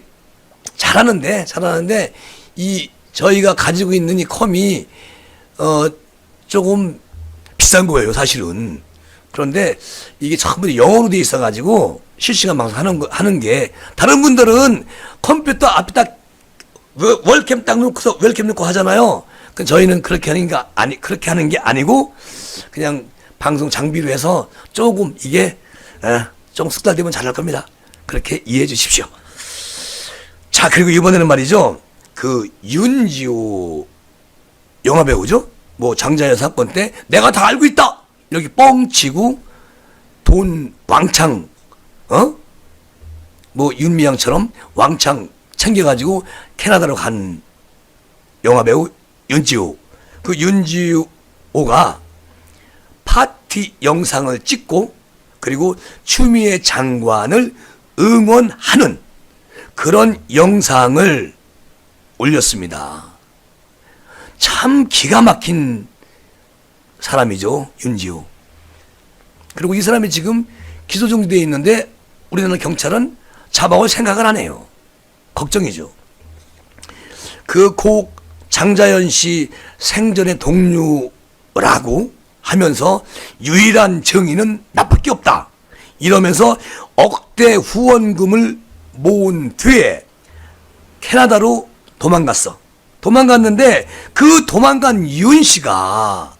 잘하는데, 저희가 가지고 있는 이 컴이, 조금 비싼 거예요, 사실은. 그런데 이게 전부 영어로 돼 있어가지고, 실시간 방송 하는 게, 다른 분들은 컴퓨터 앞에다 웰캠 딱 놓고서 웰캠 놓고 하잖아요. 저희는 그렇게 하는 게 아니고, 그냥 방송 장비로 해서 조금 이게, 좀 숙달되면 잘할 겁니다. 그렇게 이해해 주십시오. 자, 그리고 이번에는 말이죠. 그 윤지호 영화배우죠? 뭐 장자연 사건 때 내가 다 알고 있다! 여기 뻥치고 돈 왕창, 뭐 윤미향처럼 왕창 챙겨가지고 캐나다로 간 영화배우 윤지호. 그 윤지호가 파티 영상을 찍고 그리고 추미애 장관을 응원하는 그런 영상을 올렸습니다. 참 기가 막힌 사람이죠, 윤지호. 그리고 이 사람이 지금 기소 중지되어 있는데 우리나라 경찰은 잡아올 생각을 안 해요. 걱정이죠. 그 고 장자연 씨 생전의 동료라고 하면서 유일한 정의는 나밖에 없다. 이러면서 억대 후원금을 모은 뒤에 캐나다로 도망갔어. 도망갔는데 그 도망간 윤 씨가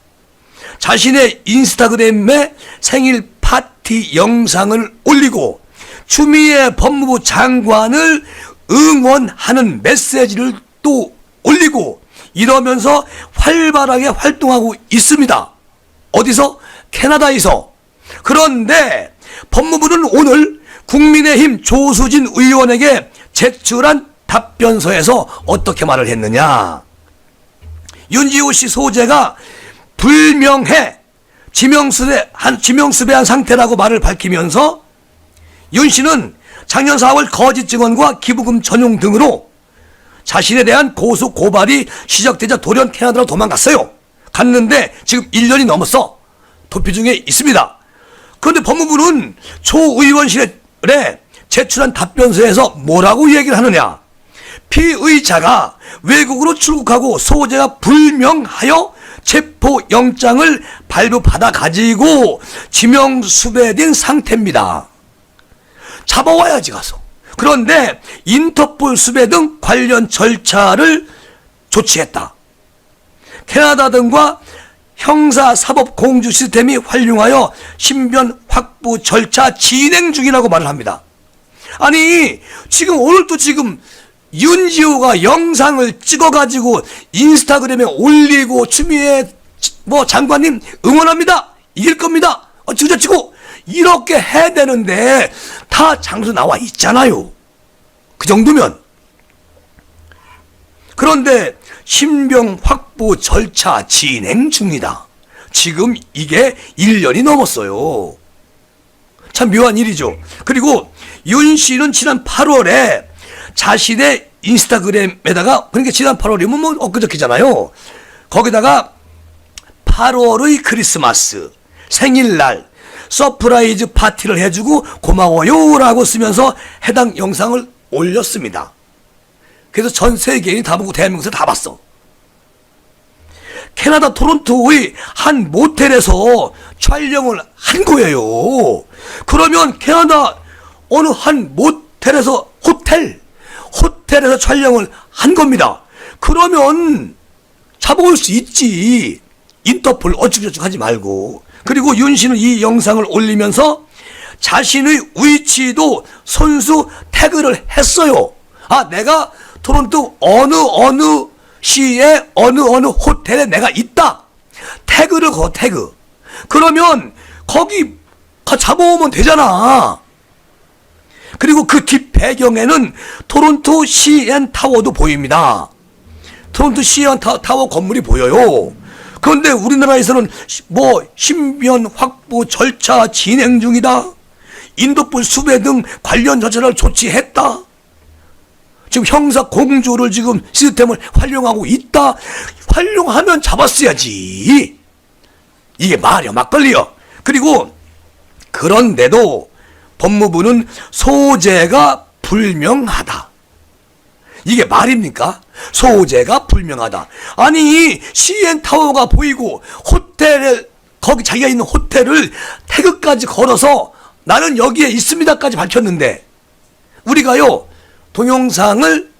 자신의 인스타그램에 생일 파티 영상을 올리고 추미애 법무부 장관을 응원하는 메시지를 또 올리고 이러면서 활발하게 활동하고 있습니다. 어디서? 캐나다에서. 그런데 법무부는 오늘 국민의힘 조수진 의원에게 제출한 답변서에서 어떻게 말을 했느냐. 윤지호 씨 소재가 불명해 지명수배한 상태라고 말을 밝히면서 윤 씨는 작년 4월 거짓 증언과 기부금 전용 등으로 자신에 대한 고소 고발이 시작되자 돌연 캐나다로 도망갔어요. 갔는데 지금 1년이 넘었어. 도피 중에 있습니다. 그런데 법무부는 조 의원실에 제출한 답변서에서 뭐라고 얘기를 하느냐. 피의자가 외국으로 출국하고 소재가 불명하여 체포영장을 발부받아 가지고 지명수배된 상태입니다. 잡아와야지 가서. 그런데 인터폴 수배 등 관련 절차를 조치했다. 캐나다 등과 형사사법 공주 시스템이 활용하여 신변 확보 절차 진행 중이라고 말을 합니다. 아니 지금 오늘도 지금 윤지호가 영상을 찍어가지고 인스타그램에 올리고 추미애 뭐 장관님 응원합니다. 이길 겁니다. 어찌고저찌고 이렇게 해야 되는데 다 장소 나와 있잖아요. 그 정도면. 그런데 신병 확보 절차 진행 중이다. 지금 이게 1년이 넘었어요. 참 묘한 일이죠. 그리고 윤 씨는 지난 8월에 자신의 인스타그램에다가, 그러니까 지난 8월이면 뭐 엊그저께잖아요. 거기다가 8월의 크리스마스, 생일날 서프라이즈 파티를 해주고 고마워요 라고 쓰면서 해당 영상을 올렸습니다. 그래서 전 세계인이 다 보고 대한민국에서 다 봤어. 캐나다 토론토의 한 모텔에서 촬영을 한 거예요. 그러면 캐나다 어느 한 모텔에서 호텔에서 촬영을 한 겁니다. 그러면 잡아올 수 있지. 인터폴 어쩌고저쩌고 하지 말고. 그리고 윤 씨는 이 영상을 올리면서 자신의 위치도 선수 태그를 했어요. 아, 내가 토론토 어느 시에 어느 호텔에 내가 있다. 태그를 태그. 그러면 거기 잡아오면 되잖아. 그리고 그 뒷 배경에는 토론토 CN 타워도 보입니다. 토론토 CN 타워 건물이 보여요. 그런데 우리나라에서는 뭐 신변 확보 절차 진행 중이다. 인도불 수배 등 관련 절차를 조치했다. 지금 형사 공조를 지금 시스템을 활용하고 있다. 활용하면 잡았어야지. 이게 말이야, 막걸리야. 그리고 그런데도 법무부는 소재가 불명하다. 이게 말입니까? 소재가 불명하다. 아니, CN타워가 보이고 호텔에, 거기 자기가 있는 호텔을 태그까지 걸어서 나는 여기에 있습니다까지 밝혔는데, 우리가요 동영상을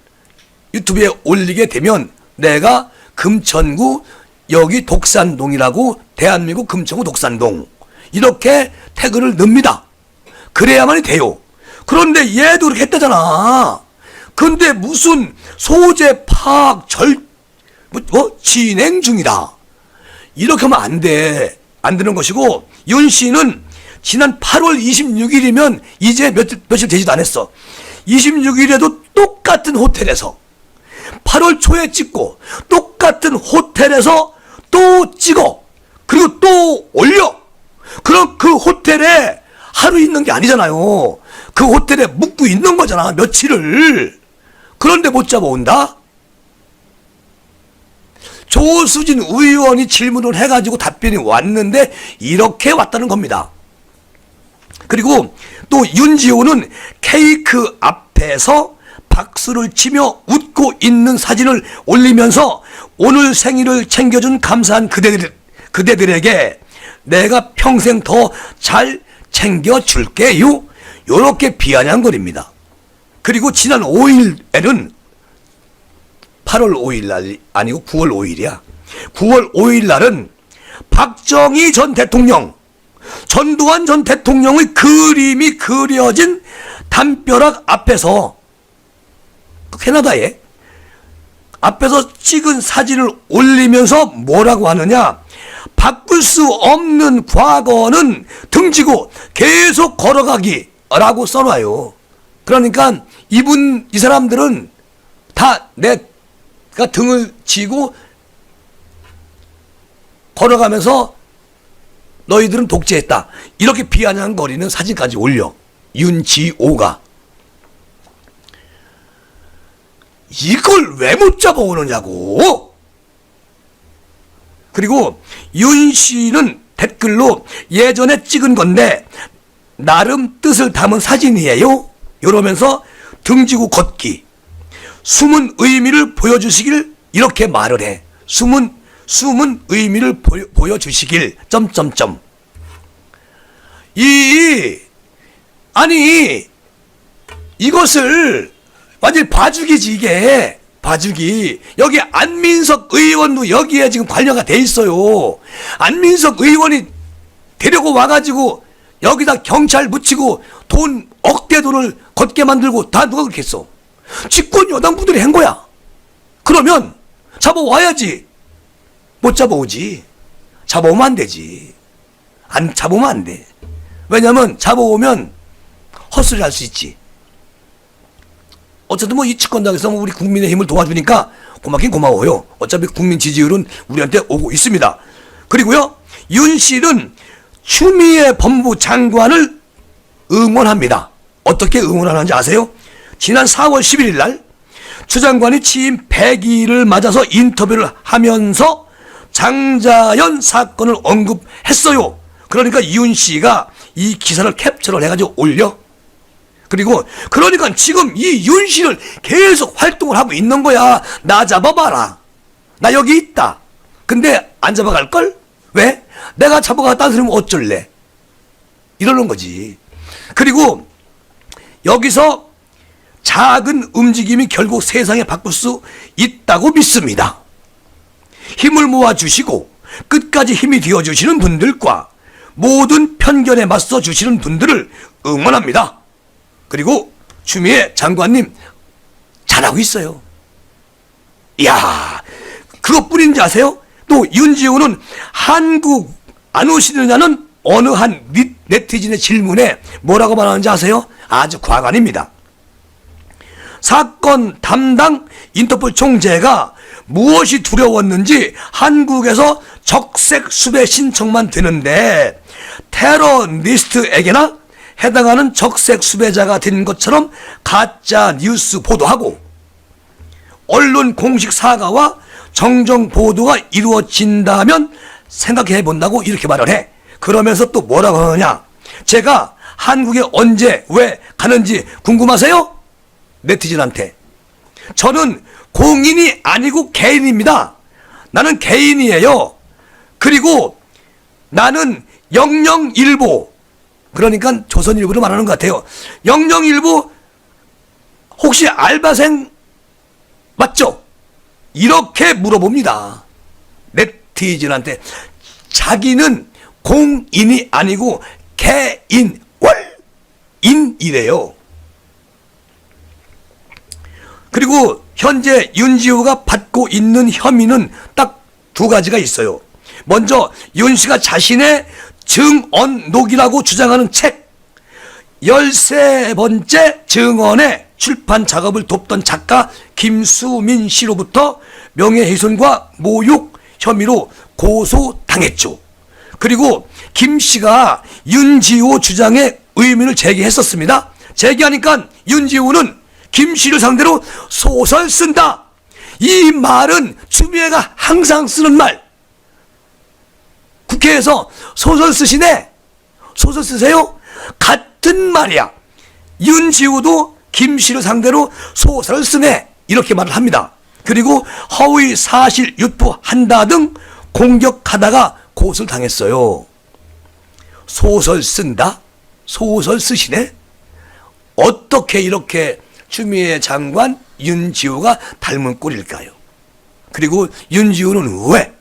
유튜브에 올리게 되면 내가 금천구 여기 독산동이라고, 대한민국 금천구 독산동 이렇게 태그를 넣습니다. 그래야만이 돼요. 그런데 얘도 그렇게 했다잖아. 근데 무슨 소재 파악 진행 중이다. 이렇게 하면 안 돼. 안 되는 것이고, 윤 씨는 지난 8월 26일이면 이제 며칠 되지도 않았어. 26일에도 똑같은 호텔에서 8월 초에 찍고 똑같은 호텔에서 또 찍어. 그리고 또 올려. 그럼 그 호텔에 하루 있는 게 아니잖아요. 그 호텔에 묵고 있는 거잖아, 며칠을. 그런데 못 잡아온다? 조수진 의원이 질문을 해가지고 답변이 왔는데 이렇게 왔다는 겁니다. 그리고 또 윤지호는 케이크 앞에서 박수를 치며 웃고 있는 사진을 올리면서 오늘 생일을 챙겨준 감사한 그대들에게 내가 평생 더 잘 챙겨줄게요. 요렇게 비아냥거립니다. 그리고 지난 5일에는 8월 5일 날 아니고 9월 5일이야. 9월 5일 날은 박정희 전 대통령, 전두환 전 대통령의 그림이 그려진 담벼락 앞에서, 캐나다에 앞에서 찍은 사진을 올리면서 뭐라고 하느냐. 바꿀 수 없는 과거는 등지고 계속 걸어가기 라고 써놔요. 그러니까 이 사람들은 다 내가 등을 지고 걸어가면서 너희들은 독재했다. 이렇게 비아냥거리는 사진까지 올려. 윤지호가. 이걸 왜 못 잡아오느냐고. 그리고 윤 씨는 댓글로 예전에 찍은 건데 나름 뜻을 담은 사진이에요. 이러면서 등지고 걷기, 숨은 의미를 보여주시길 이렇게 말을 해. 숨은 의미를 보여주시길 점점점. 아니 이것을 완전히 봐주기지. 이게 봐주기. 여기 안민석 의원도 여기에 지금 관여가 돼 있어요. 안민석 의원이 데리고 와가지고 여기다 경찰 묻히고 돈 억대 돈을 걷게 만들고 다 누가 그렇게 했어? 집권 여당분들이 한 거야. 그러면 잡아와야지. 못 잡아오지. 잡아오면 안 되지. 안 잡아오면 안 돼. 왜냐면 잡아오면 헛소리 할 수 있지. 어쨌든 뭐 이 집권당에서 우리 국민의힘을 도와주니까 고맙긴 고마워요. 어차피 국민 지지율은 우리한테 오고 있습니다. 그리고요, 윤실은 추미애 법무부 장관을 응원합니다. 어떻게 응원하는지 아세요? 지난 4월 11일 날 추 장관이 취임 100일을 맞아서 인터뷰를 하면서 장자연 사건을 언급했어요. 그러니까 윤 씨가 이 기사를 캡처를 해가지고 올려. 그리고 그러니까 지금 이 윤 씨를 계속 활동을 하고 있는 거야. 나 잡아봐라. 나 여기 있다. 근데 안 잡아갈걸? 왜? 내가 잡아갔다 그러면 어쩔래? 이러는 거지. 그리고 여기서 작은 움직임이 결국 세상에 바꿀 수 있다고 믿습니다. 힘을 모아주시고 끝까지 힘이 되어주시는 분들과 모든 편견에 맞서 주시는 분들을 응원합니다. 그리고 추미애 장관님 잘하고 있어요. 이야, 그것뿐인지 아세요? 또 윤지호는 한국 안 오시느냐는 어느 한 네티즌의 질문에 뭐라고 말하는지 아세요? 아주 과관입니다. 사건 담당 인터폴 총재가 무엇이 두려웠는지 한국에서 적색 수배 신청만 되는데 테러리스트에게나 해당하는 적색 수배자가 된 것처럼 가짜 뉴스 보도하고 언론 공식 사과와 정정 보도가 이루어진다면 생각해 본다고 이렇게 말을 해. 그러면서 또 뭐라고 하느냐? 제가 한국에 언제 왜 가는지 궁금하세요? 네티즌한테. 저는 공인이 아니고 개인입니다. 나는 개인이에요. 그리고 나는 영영일보, 그러니까 조선일보로 말하는 것 같아요. 영영일보 혹시 알바생 맞죠? 이렇게 물어봅니다. 네티즌한테. 자기는 공인이 아니고 개인월인이래요. 그리고 현재 윤지호가 받고 있는 혐의는 딱 두 가지가 있어요. 먼저 윤 씨가 자신의 증언록이라고 주장하는 책 13번째 증언의 출판 작업을 돕던 작가 김수민 씨로부터 명예훼손과 모욕 혐의로 고소당했죠. 그리고 김 씨가 윤지호 주장에 의문을 제기했었습니다. 제기하니까 윤지호는 김 씨를 상대로 소설 쓴다. 이 말은 추미애가 항상 쓰는 말. 국회에서 소설 쓰시네. 소설 쓰세요? 같은 말이야. 윤지호도 김 씨를 상대로 소설을 쓰네. 이렇게 말을 합니다. 그리고 허위 사실 유포한다 등 공격하다가 고소를 당했어요. 소설 쓴다? 소설 쓰시네? 어떻게 이렇게 추미애 장관, 윤지호가 닮은 꼴일까요? 그리고 윤지호는 왜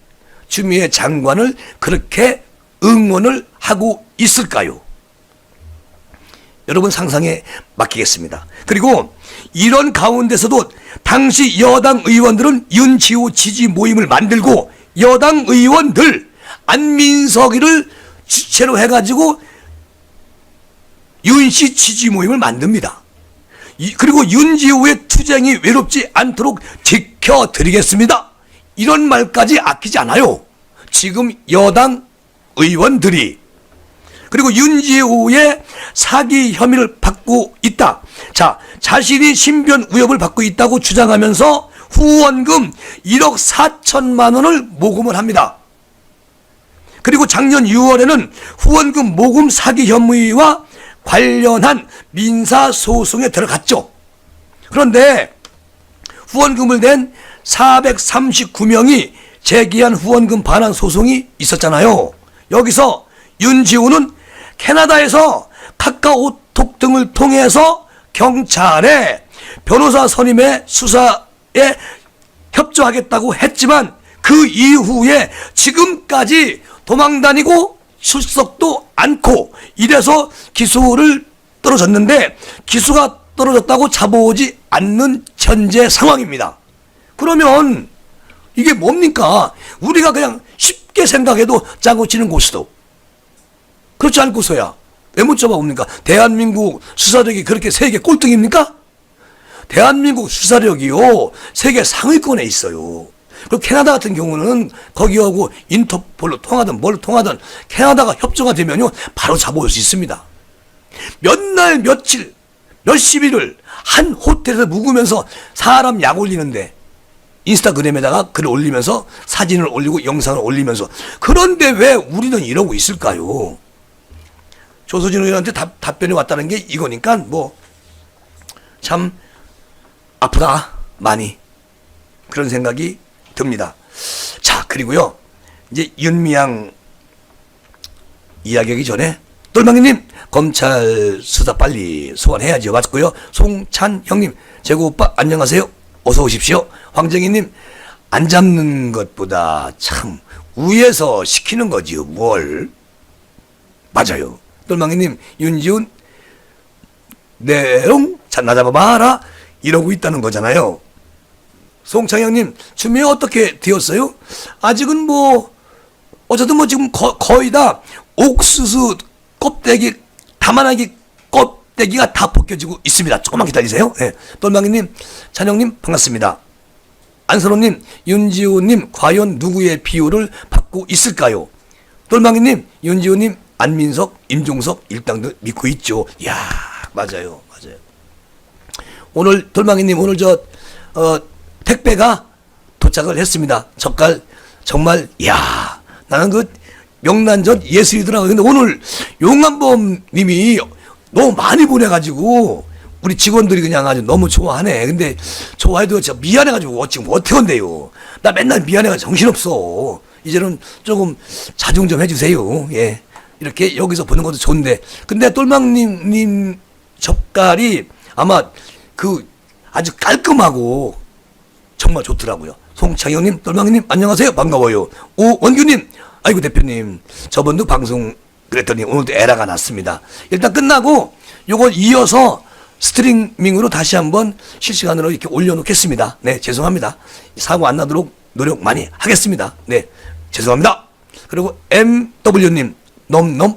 추미애 장관을 그렇게 응원을 하고 있을까요? 여러분 상상에 맡기겠습니다. 그리고 이런 가운데서도 당시 여당 의원들은 윤지호 지지 모임을 만들고 여당 의원들 안민석이를 주체로 해가지고 윤씨 지지 모임을 만듭니다. 그리고 윤지호의 투쟁이 외롭지 않도록 지켜드리겠습니다. 이런 말까지 아끼지 않아요. 지금 여당 의원들이. 그리고 윤지호의 사기 혐의를 받고 있다. 자, 자신이 신변 위협을 받고 있다고 주장하면서 후원금 1억 4천만 원을 모금을 합니다. 그리고 작년 6월에는 후원금 모금 사기 혐의와 관련한 민사소송에 들어갔죠. 그런데 후원금을 낸 439명이 제기한 후원금 반환 소송이 있었잖아요. 여기서 윤지호는 캐나다에서 카카오톡 등을 통해서 경찰에 변호사 선임의 수사에 협조하겠다고 했지만 그 이후에 지금까지 도망다니고 출석도 않고 이래서 기소를 떨어졌는데, 기소가 떨어졌다고 잡아오지 않는 현재 상황입니다. 그러면 이게 뭡니까? 우리가 그냥 쉽게 생각해도 짜고 치는 고스톱. 그렇지 않고서야 왜 못 잡아옵니까? 대한민국 수사력이 그렇게 세계 꼴등입니까? 대한민국 수사력이요 세계 상위권에 있어요. 그리고 캐나다 같은 경우는 거기하고 인터폴로 통하든 뭘로 통하든 캐나다가 협조가 되면요 바로 잡아올 수 있습니다. 몇 날 며칠 몇십 일을 한 호텔에서 묵으면서 사람 약 올리는데 인스타그램에다가 글을 올리면서 사진을 올리고 영상을 올리면서 그런데 왜 우리는 이러고 있을까요? 조서진 의원한테 답변이 왔다는 게 이거니까 뭐 참 아프다 많이 그런 생각이 듭니다. 자 그리고요 이제 윤미향 이야기하기 전에 똘망이님 검찰 수사 빨리 소환해야죠. 맞고요. 송찬 형님 재고 오빠 안녕하세요. 어서 오십시오. 황정희님 안 잡는 것보다 참 위에서 시키는 거지요. 뭘 맞아요. 똘망이님 윤지훈 내용 나 잡아봐라 이러고 있다는 거잖아요. 송창영님 준비 어떻게 되었어요? 아직은 뭐 어쨌든 뭐 지금 거의 다 옥수수 껍데기 다만하게 껍데기가 다 벗겨지고 있습니다. 조금만 기다리세요. 네. 똘망이님 찬영님 반갑습니다. 안선호님 윤지호님 과연 누구의 비호를 받고 있을까요? 똘망이님 윤지호님 안민석 임종석 일당들 믿고 있죠. 이야 맞아요. 오늘 돌망이님 오늘 택배가 도착을 했습니다. 젓갈 정말 야 나는 그 명란젓 예술이더라고요. 근데 오늘 용한범 님이 너무 많이 보내가지고 우리 직원들이 그냥 아주 너무 좋아하네. 근데 좋아해도 진짜 미안해가지고 지금 어떻게 한대요. 나 맨날 미안해가지고 정신없어. 이제는 조금 자중 좀 해주세요. 예. 이렇게 여기서 보는 것도 좋은데 근데 똘망님 젓갈이 아마 그 아주 깔끔하고 정말 좋더라고요. 송창영님, 똘망이님 안녕하세요. 반가워요. 오원규님 아이고 대표님 저번도 방송 그랬더니 오늘도 에러가 났습니다. 일단 끝나고 요걸 이어서 스트리밍으로 다시 한번 실시간으로 이렇게 올려놓겠습니다. 네 죄송합니다. 사고 안 나도록 노력 많이 하겠습니다. 네 죄송합니다. 그리고 MW님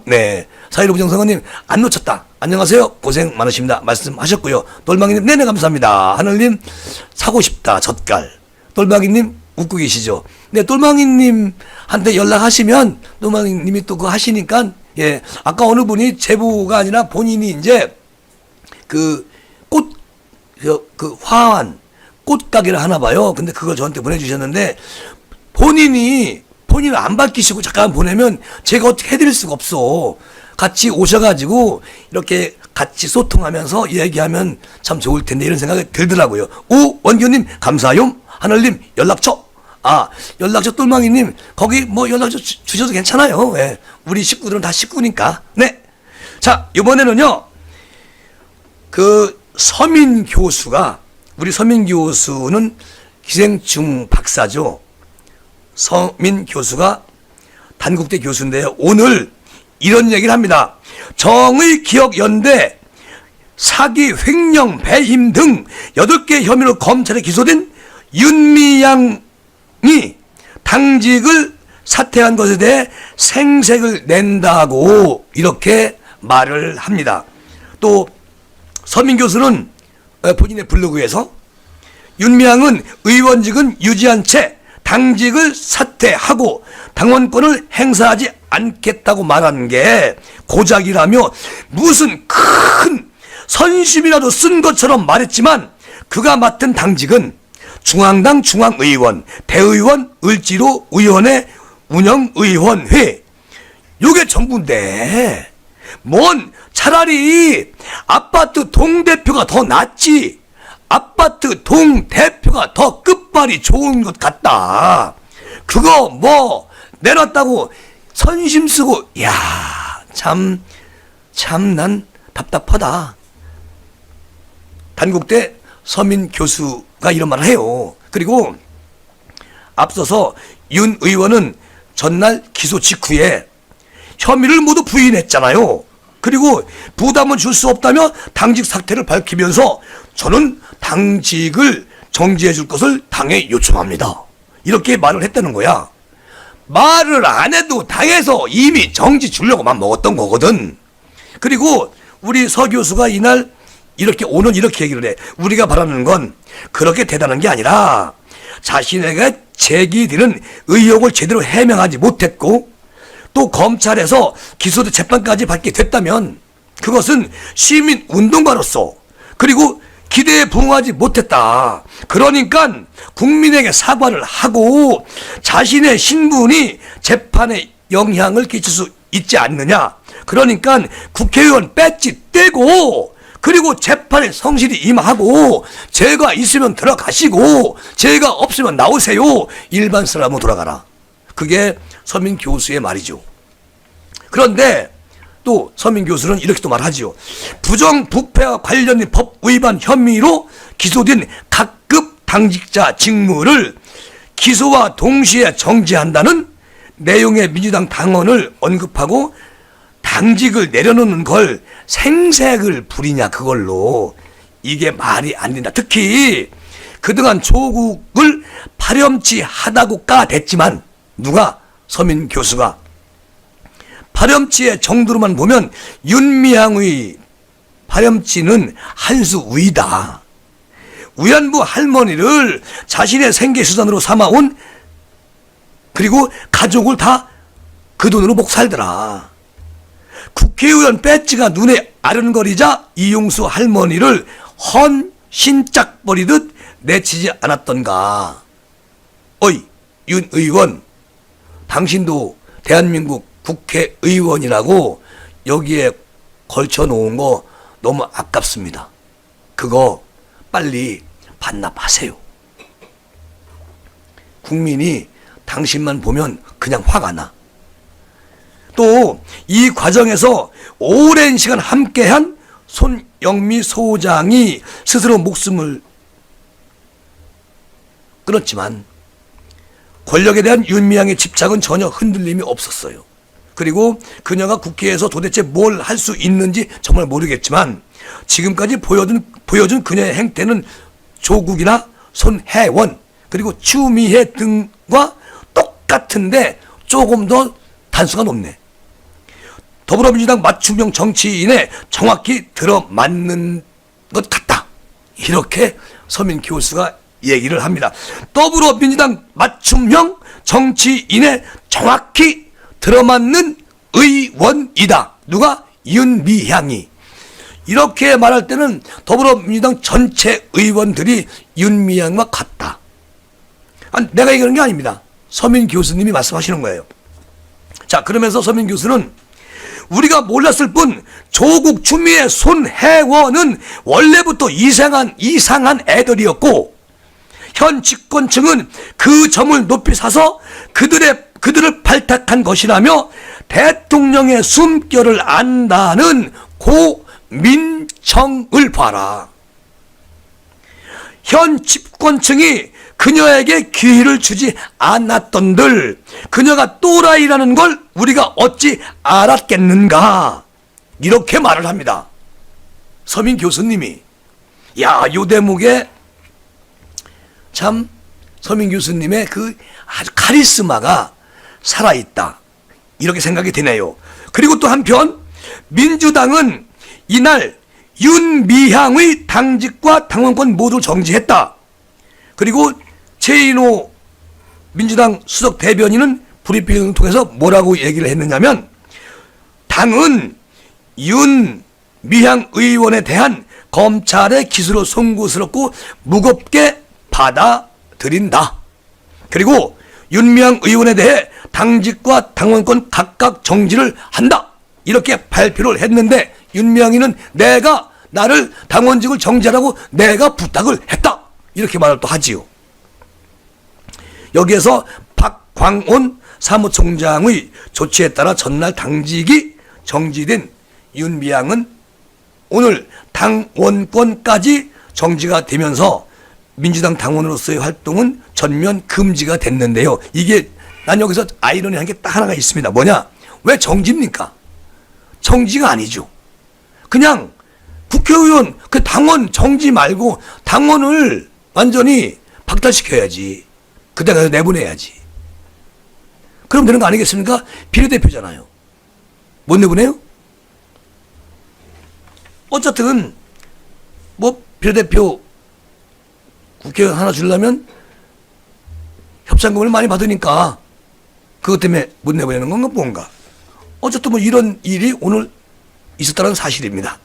네 사이로 부정성원님 안 놓쳤다. 안녕하세요. 고생 많으십니다. 말씀하셨고요. 똘망이님 네네 감사합니다. 하늘님 사고 싶다 젓갈. 똘망이님 웃고 계시죠. 네 똘망이님한테 연락하시면 똘망이님이 또 그거 하시니까 예 아까 어느 분이 제보가 아니라 본인이 이제 그 화환 꽃가게를 하나 봐요. 근데 그걸 저한테 보내주셨는데 본인을 안 밝히시고 잠깐 보내면 제가 어떻게 해드릴 수가 없어. 같이 오셔가지고 이렇게 같이 소통하면서 얘기하면 참 좋을 텐데 이런 생각이 들더라고요. 원규님 감사요. 하늘님 연락처 연락처 똘망이님 거기 뭐 연락처 주셔도 괜찮아요. 예. 우리 식구들은 다 식구니까. 네. 자 이번에는요 그 서민 교수가 우리 서민 교수는 기생충 박사죠. 서민 교수가 단국대 교수인데요. 오늘 이런 얘기를 합니다. 정의기억연대 사기, 횡령, 배임 등 8개 혐의로 검찰에 기소된 윤미향이 당직을 사퇴한 것에 대해 생색을 낸다고 이렇게 말을 합니다. 또 서민 교수는 본인의 블로그에서 윤미향은 의원직은 유지한 채 당직을 사퇴하고 당원권을 행사하지 않겠다고 말하는 게 고작이라며 무슨 큰 선심이라도 쓴 것처럼 말했지만 그가 맡은 당직은 중앙당 중앙의원, 대의원, 을지로 의원회, 운영의원회 요게 전부인데 뭔 차라리 아파트 동대표가 더 낫지. 아파트 동대표가 더 끝발이 좋은 것 같다. 그거 뭐 내놨다고 선심 쓰고 참 난 답답하다. 단국대 서민 교수가 이런 말을 해요. 그리고 앞서서 윤 의원은 전날 기소 직후에 혐의를 모두 부인했잖아요. 그리고 부담을 줄 수 없다며 당직 사퇴를 밝히면서 저는 당직을 정지해 줄 것을 당에 요청합니다. 이렇게 말을 했다는 거야. 말을 안 해도 당에서 이미 정지 주려고만 먹었던 거거든. 그리고 우리 서 교수가 이날 오늘 이렇게 얘기를 해. 우리가 바라는 건 그렇게 대단한 게 아니라 자신에게 제기되는 의혹을 제대로 해명하지 못했고 또 검찰에서 기소도 재판까지 받게 됐다면 그것은 시민 운동가로서 그리고 기대에 부응하지 못했다. 그러니까 국민에게 사과를 하고 자신의 신분이 재판에 영향을 끼칠 수 있지 않느냐. 그러니까 국회의원 배지 떼고 그리고 재판에 성실히 임하고 죄가 있으면 들어가시고 죄가 없으면 나오세요. 일반 사람으로 돌아가라. 그게 서민 교수의 말이죠. 그런데 또 서민 교수는 이렇게 또 말하지요. 부정부패와 관련된 법 위반 혐의로 기소된 각급 당직자 직무를 기소와 동시에 정지한다는 내용의 민주당 당원을 언급하고 당직을 내려놓는 걸 생색을 부리냐 그걸로. 이게 말이 안 된다. 특히 그동안 조국을 파렴치하다고 까댔지만 누가? 서민 교수가. 파렴치의 정도로만 보면 윤미향의 파렴치는 한 수 위다. 위안부 할머니를 자신의 생계수단으로 삼아온 그리고 가족을 다 그 돈으로 먹고 살더라. 국회의원 배지가 눈에 아른거리자 이용수 할머니를 헌신짝버리듯 내치지 않았던가. 어이 윤 의원, 당신도 대한민국 국회의원이라고 여기에 걸쳐놓은 거 너무 아깝습니다. 그거 빨리 반납하세요. 국민이 당신만 보면 그냥 화가 나. 또 이 과정에서 오랜 시간 함께한 손영미 소장이 스스로 목숨을 끊었지만 권력에 대한 윤미향의 집착은 전혀 흔들림이 없었어요. 그리고 그녀가 국회에서 도대체 뭘 할 수 있는지 정말 모르겠지만 지금까지 보여준 그녀의 행태는 조국이나 손혜원 그리고 추미애 등과 똑같은데 조금 더 단수가 높네. 더불어민주당 맞춤형 정치인에 정확히 들어맞는 것 같다. 이렇게 서민 교수가 얘기를 합니다. 더불어민주당 맞춤형 정치인에 정확히 들어맞는 의원이다. 누가? 윤미향이. 이렇게 말할 때는 더불어민주당 전체 의원들이 윤미향과 같다. 내가 얘기하는 게 아닙니다. 서민 교수님이 말씀하시는 거예요. 자, 그러면서 서민 교수는 우리가 몰랐을 뿐 조국 추미애 손혜원은 원래부터 이상한 애들이었고 현 집권층은 그 점을 높이 사서 그들을 발탁한 것이라며 대통령의 숨결을 안다는 고민청을 봐라. 현 집권층이 그녀에게 기회를 주지 않았던들 그녀가 또라이라는 걸 우리가 어찌 알았겠는가. 이렇게 말을 합니다. 서민 교수님이. 야, 요 대목에 참 서민 교수님의 그 아주 카리스마가 살아있다. 이렇게 생각이 되네요. 그리고 또 한편 민주당은 이날 윤미향의 당직과 당원권 모두 정지했다. 그리고 최인호 민주당 수석 대변인은 브리핑을 통해서 뭐라고 얘기를 했느냐면 당은 윤미향 의원에 대한 검찰의 기소를 송구스럽고 무겁게 받아들인다. 그리고 윤미향 의원에 대해 당직과 당원권 각각 정지를 한다. 이렇게 발표를 했는데 윤미향이는 내가 나를 당원직을 정지하라고 내가 부탁을 했다. 이렇게 말을 또 하지요. 여기에서 박광온 사무총장의 조치에 따라 전날 당직이 정지된 윤미향은 오늘 당원권까지 정지가 되면서 민주당 당원으로서의 활동은 전면 금지가 됐는데요. 이게 난 여기서 아이러니한 게 딱 하나가 있습니다. 뭐냐? 왜 정지입니까? 정지가 아니죠. 그냥 국회의원 그 당원 정지 말고 당원을 완전히 박탈시켜야지. 그때 가서 내보내야지. 그럼 되는 거 아니겠습니까? 비례대표잖아요. 못 내보내요? 어쨌든 뭐 비례대표 국회의원 하나 주려면 협상금을 많이 받으니까 그것 때문에 못 내보내는 건가 뭔가. 어쨌든 뭐 이런 일이 오늘 있었다는 사실입니다.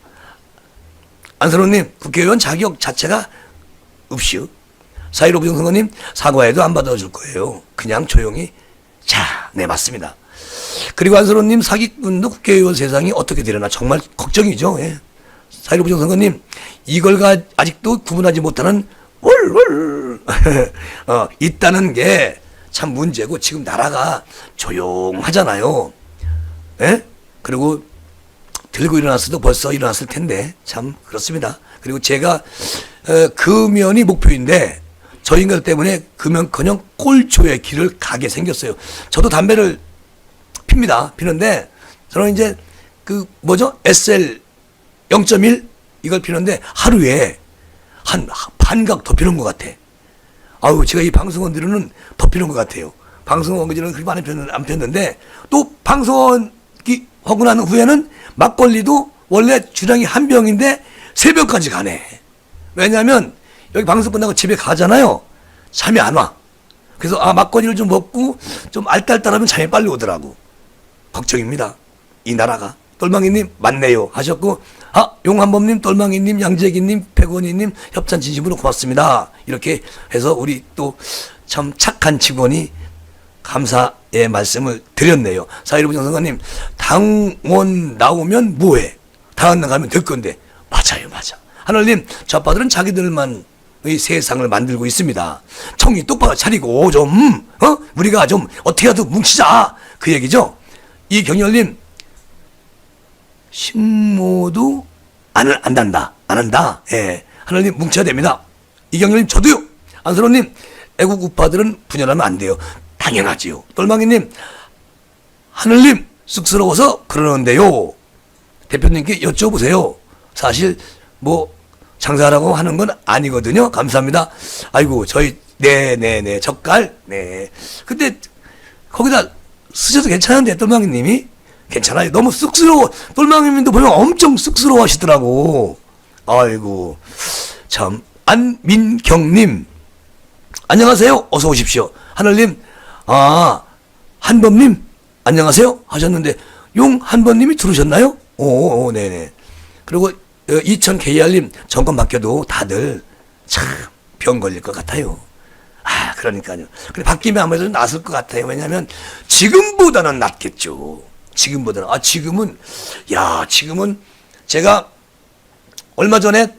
안선호님, 국회의원 자격 자체가 없이요. 4.15 부정선거님, 사과해도 안 받아줄 거예요. 그냥 조용히. 자, 네, 맞습니다. 그리고 안선호님, 사기꾼도 국회의원 세상이 어떻게 되려나 정말 걱정이죠. 예. 4.15 부정선거님, 이걸 아직도 구분하지 못하는 있다는 게 참 문제고, 지금 나라가 조용하잖아요. 예? 그리고 들고 일어났어도 벌써 일어났을 텐데 참 그렇습니다. 그리고 제가 금연이 목표인데 저 인간 때문에 금연커녕 꼴초의 길을 가게 생겼어요. 저도 담배를 핍니다. 피는데 저는 이제 그 뭐죠? SL 0.1 이걸 피는데 하루에 한 반각 더 피는 것 같아. 아우, 제가 이 방송원 들으는 더 피는 것 같아요. 방송원 그전에는 그렇게 많이 안 폈는데 또 방송원 하고 난 후에는 막걸리도 원래 주량이 한 병인데 3병까지 가네. 왜냐하면 여기 방송 끝나고 집에 가잖아요. 잠이 안 와. 그래서 막걸리를 좀 먹고 좀 알딸딸하면 잠이 빨리 오더라고. 걱정입니다. 이 나라가. 똘망이님 맞네요 하셨고, 용한범님, 똘망이님, 양재기님, 백원희님 협찬 진심으로 고맙습니다. 이렇게 해서 우리 또 참 착한 직원이 감사의 말씀을 드렸네요. 4.15 부정선거님, 당원 나오면 뭐해? 당원 나가면 될 건데. 맞아요, 맞아. 하늘님, 좌파들은 자기들만의 세상을 만들고 있습니다. 청이 똑바로 차리고 좀 우리가 좀 어떻게라도 뭉치자, 그 얘기죠. 이경열님, 식모도 안 한다. 예, 하늘님 뭉쳐야 됩니다. 이경열님, 저도요. 안선호님, 애국 우파들은 분열하면 안 돼요. 당연하지요. 똘망이님, 하늘님 쑥스러워서 그러는데요. 대표님께 여쭤보세요. 사실 뭐 장사하라고 하는 건 아니거든요. 감사합니다. 아이고, 저희 네네네 젓갈 네. 근데 거기다 쓰셔도 괜찮은데 똘망이님이 괜찮아요. 너무 쑥스러워. 똘망이님도 보면 엄청 쑥스러워하시더라고. 아이고 참. 안민경님, 안녕하세요. 어서 오십시오. 하늘님, 한범님 안녕하세요 하셨는데 용한범님이 들으셨나요? 오, 네네. 그리고 2000KR님, 정권 바뀌어도 다들 참 병 걸릴 것 같아요. 그러니까요. 근데 바뀌면 아무래도 낫을 것 같아요. 왜냐하면 지금보다는 낫겠죠. 지금보다는. 지금은 제가 얼마 전에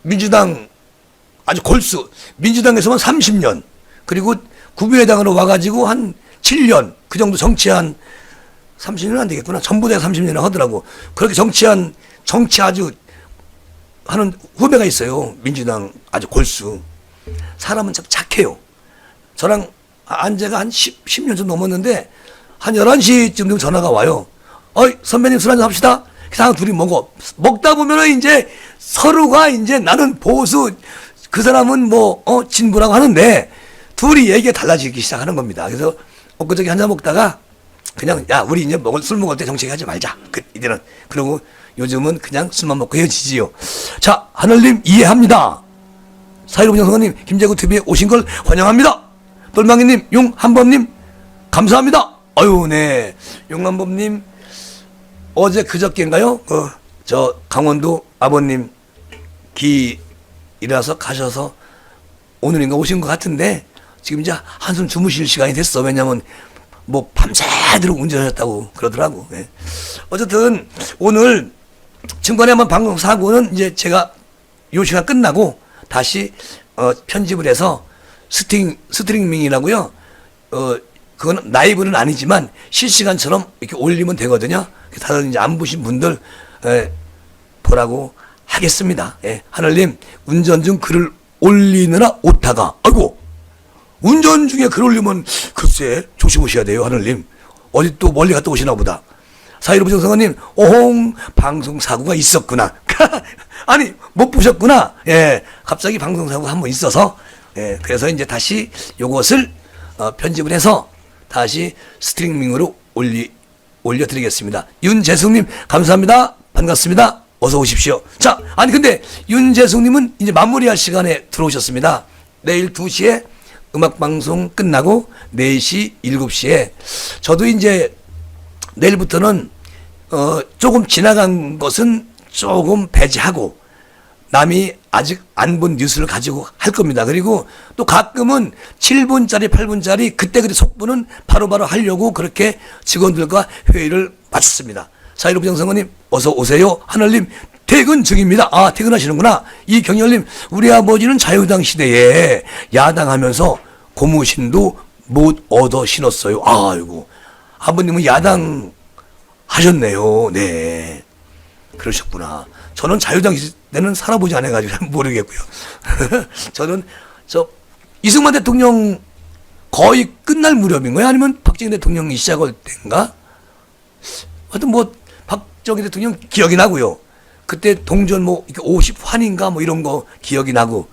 민주당 아주 골수, 민주당에서만 30년, 그리고 국민의당으로 와가지고 한 7년, 그 정도 정치한, 30년은 안 되겠구나. 전부 다 30년이나 하더라고. 그렇게 정치 아주 하는 후배가 있어요. 민주당 아주 골수. 사람은 참 착해요. 저랑 안재가 한 10년 좀 넘었는데, 한 11시쯤 되면 전화가 와요. 선배님 술 한잔 합시다. 그냥 둘이 먹다 보면은 이제 서로가 이제 나는 보수, 그 사람은 진보라고 하는데, 둘이 얘기가 달라지기 시작하는 겁니다. 그래서 엊그저께 한잔 먹다가 그냥 우리 이제 술 먹을 때 정치 하지 말자. 이제는. 그리고 요즘은 그냥 술만 먹고 헤어지지요. 자, 하늘님 이해합니다. 4.15 부정선거님, 김재구 TV에 오신 걸 환영합니다. 똘망이님, 용한범님 감사합니다. 네. 용한범님 어제 그저께인가요? 저 강원도 아버님 일어나서 가셔서 오늘인가 오신 것 같은데 지금 이제 한숨 주무실 시간이 됐어. 왜냐면 밤새도록 운전하셨다고 그러더라고. 네. 어쨌든 오늘 증권의 한번 방송 사고는 이제 제가 요 시간 끝나고 다시 편집을 해서 스트리밍이라고요. 그건 라이브는 아니지만 실시간처럼 이렇게 올리면 되거든요. 다들 이제 안 보신 분들 보라고 하겠습니다. 예. 하늘님, 운전 중 글을 올리느라 오타가, 운전 중에 글 올리면 글쎄 조심하셔야 돼요. 하늘님, 어디 또 멀리 갔다 오시나 보다. 4.15 부정선거님, 오홍, 방송사고가 있었구나. 아니, 못 보셨구나. 예, 갑자기 방송사고가 한번 있어서, 예, 그래서 이제 다시 요것을 편집을 해서 다시 스트리밍으로 올려드리겠습니다. 윤재숙님, 감사합니다. 반갑습니다. 어서 오십시오. 자, 아니, 근데 윤재숙님은 이제 마무리할 시간에 들어오셨습니다. 내일 2시에 음악방송 끝나고 4시, 7시에 저도 이제 내일부터는 조금 지나간 것은 조금 배제하고 남이 아직 안 본 뉴스를 가지고 할 겁니다. 그리고 또 가끔은 7분짜리, 8분짜리 그때 속보는 바로바로 하려고 그렇게 직원들과 회의를 마쳤습니다. 4.15 부정선거님 어서 오세요. 하늘님 퇴근 중입니다. 아, 퇴근하시는구나. 이경열님, 우리 아버지는 자유당 시대에 야당하면서 고무신도 못 얻어 신었어요. 아이고, 아버님은 야당 하셨네요. 네, 그러셨구나. 저는 자유당 시대는 살아보지 않아가지고 모르겠고요. 저는 이승만 대통령 거의 끝날 무렵인가요? 아니면 박정희 대통령이 시작할 때인가? 하여튼 뭐 박정희 대통령 기억이 나고요. 그때 동전 뭐 50환인가 뭐 이런 거 기억이 나고.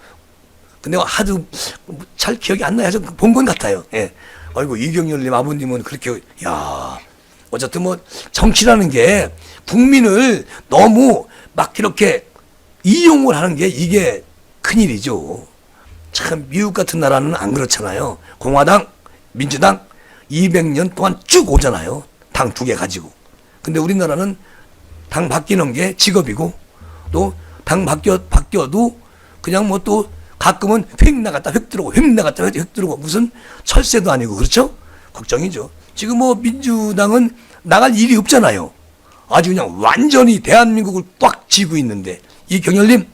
근데 하도 잘 기억이 안 나요. 본 건 같아요. 예. 아이고, 이경열님 아버님은 그렇게, 야, 어쨌든 뭐 정치라는 게 국민을 너무 막 이렇게 이용을 하는 게 이게 큰일이죠. 참 미국 같은 나라는 안 그렇잖아요. 공화당, 민주당 200년 동안 쭉 오잖아요. 당 2개 가지고. 근데 우리나라는 당 바뀌는 게 직업이고 또 당 바뀌어도 그냥 뭐 또 가끔은 휙 나갔다 휙 들어오고 휙 나갔다 휙 들어오고 무슨 철새도 아니고 그렇죠? 걱정이죠. 지금 뭐 민주당은 나갈 일이 없잖아요. 아주 그냥 완전히 대한민국을 꽉 쥐고 있는데 이경열님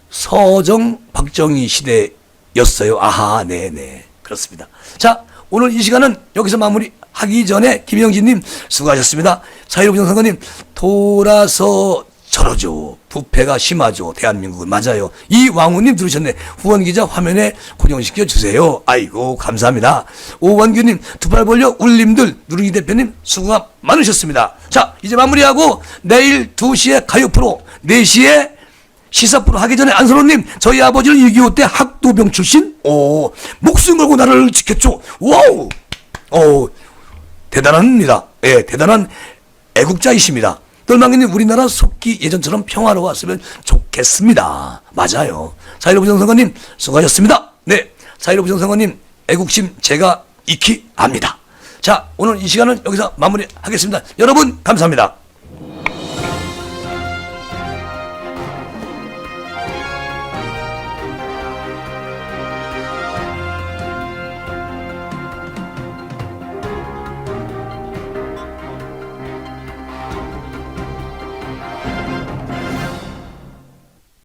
서정 박정희 시대였어요. 아하, 네네, 그렇습니다. 자, 오늘 이 시간은 여기서 마무리하기 전에 김영진님 수고하셨습니다. 4.15 부정선거님 돌아서 저러죠. 부패가 심하죠. 대한민국은. 맞아요. 이왕우님 들으셨네. 후원기자 화면에 고정시켜 주세요. 아이고, 감사합니다. 오원규님, 두 팔 벌려 울림들, 누룽이 대표님 수고가 많으셨습니다. 자, 이제 마무리하고 내일 2시에 가요 프로, 4시에 시사 프로 하기 전에 안선호님, 저희 아버지는 6.25 때 학도병 출신? 오, 목숨 걸고 나라를 지켰죠. 와우! 대단합니다. 예, 대단한 애국자이십니다. 똘망이님, 우리나라 속기 예전처럼 평화로웠으면 좋겠습니다. 맞아요. 4.15 부정선거님 수고하셨습니다. 네, 4.15 부정선거님 애국심 제가 익히 압니다. 자, 오늘 이 시간은 여기서 마무리하겠습니다. 여러분 감사합니다.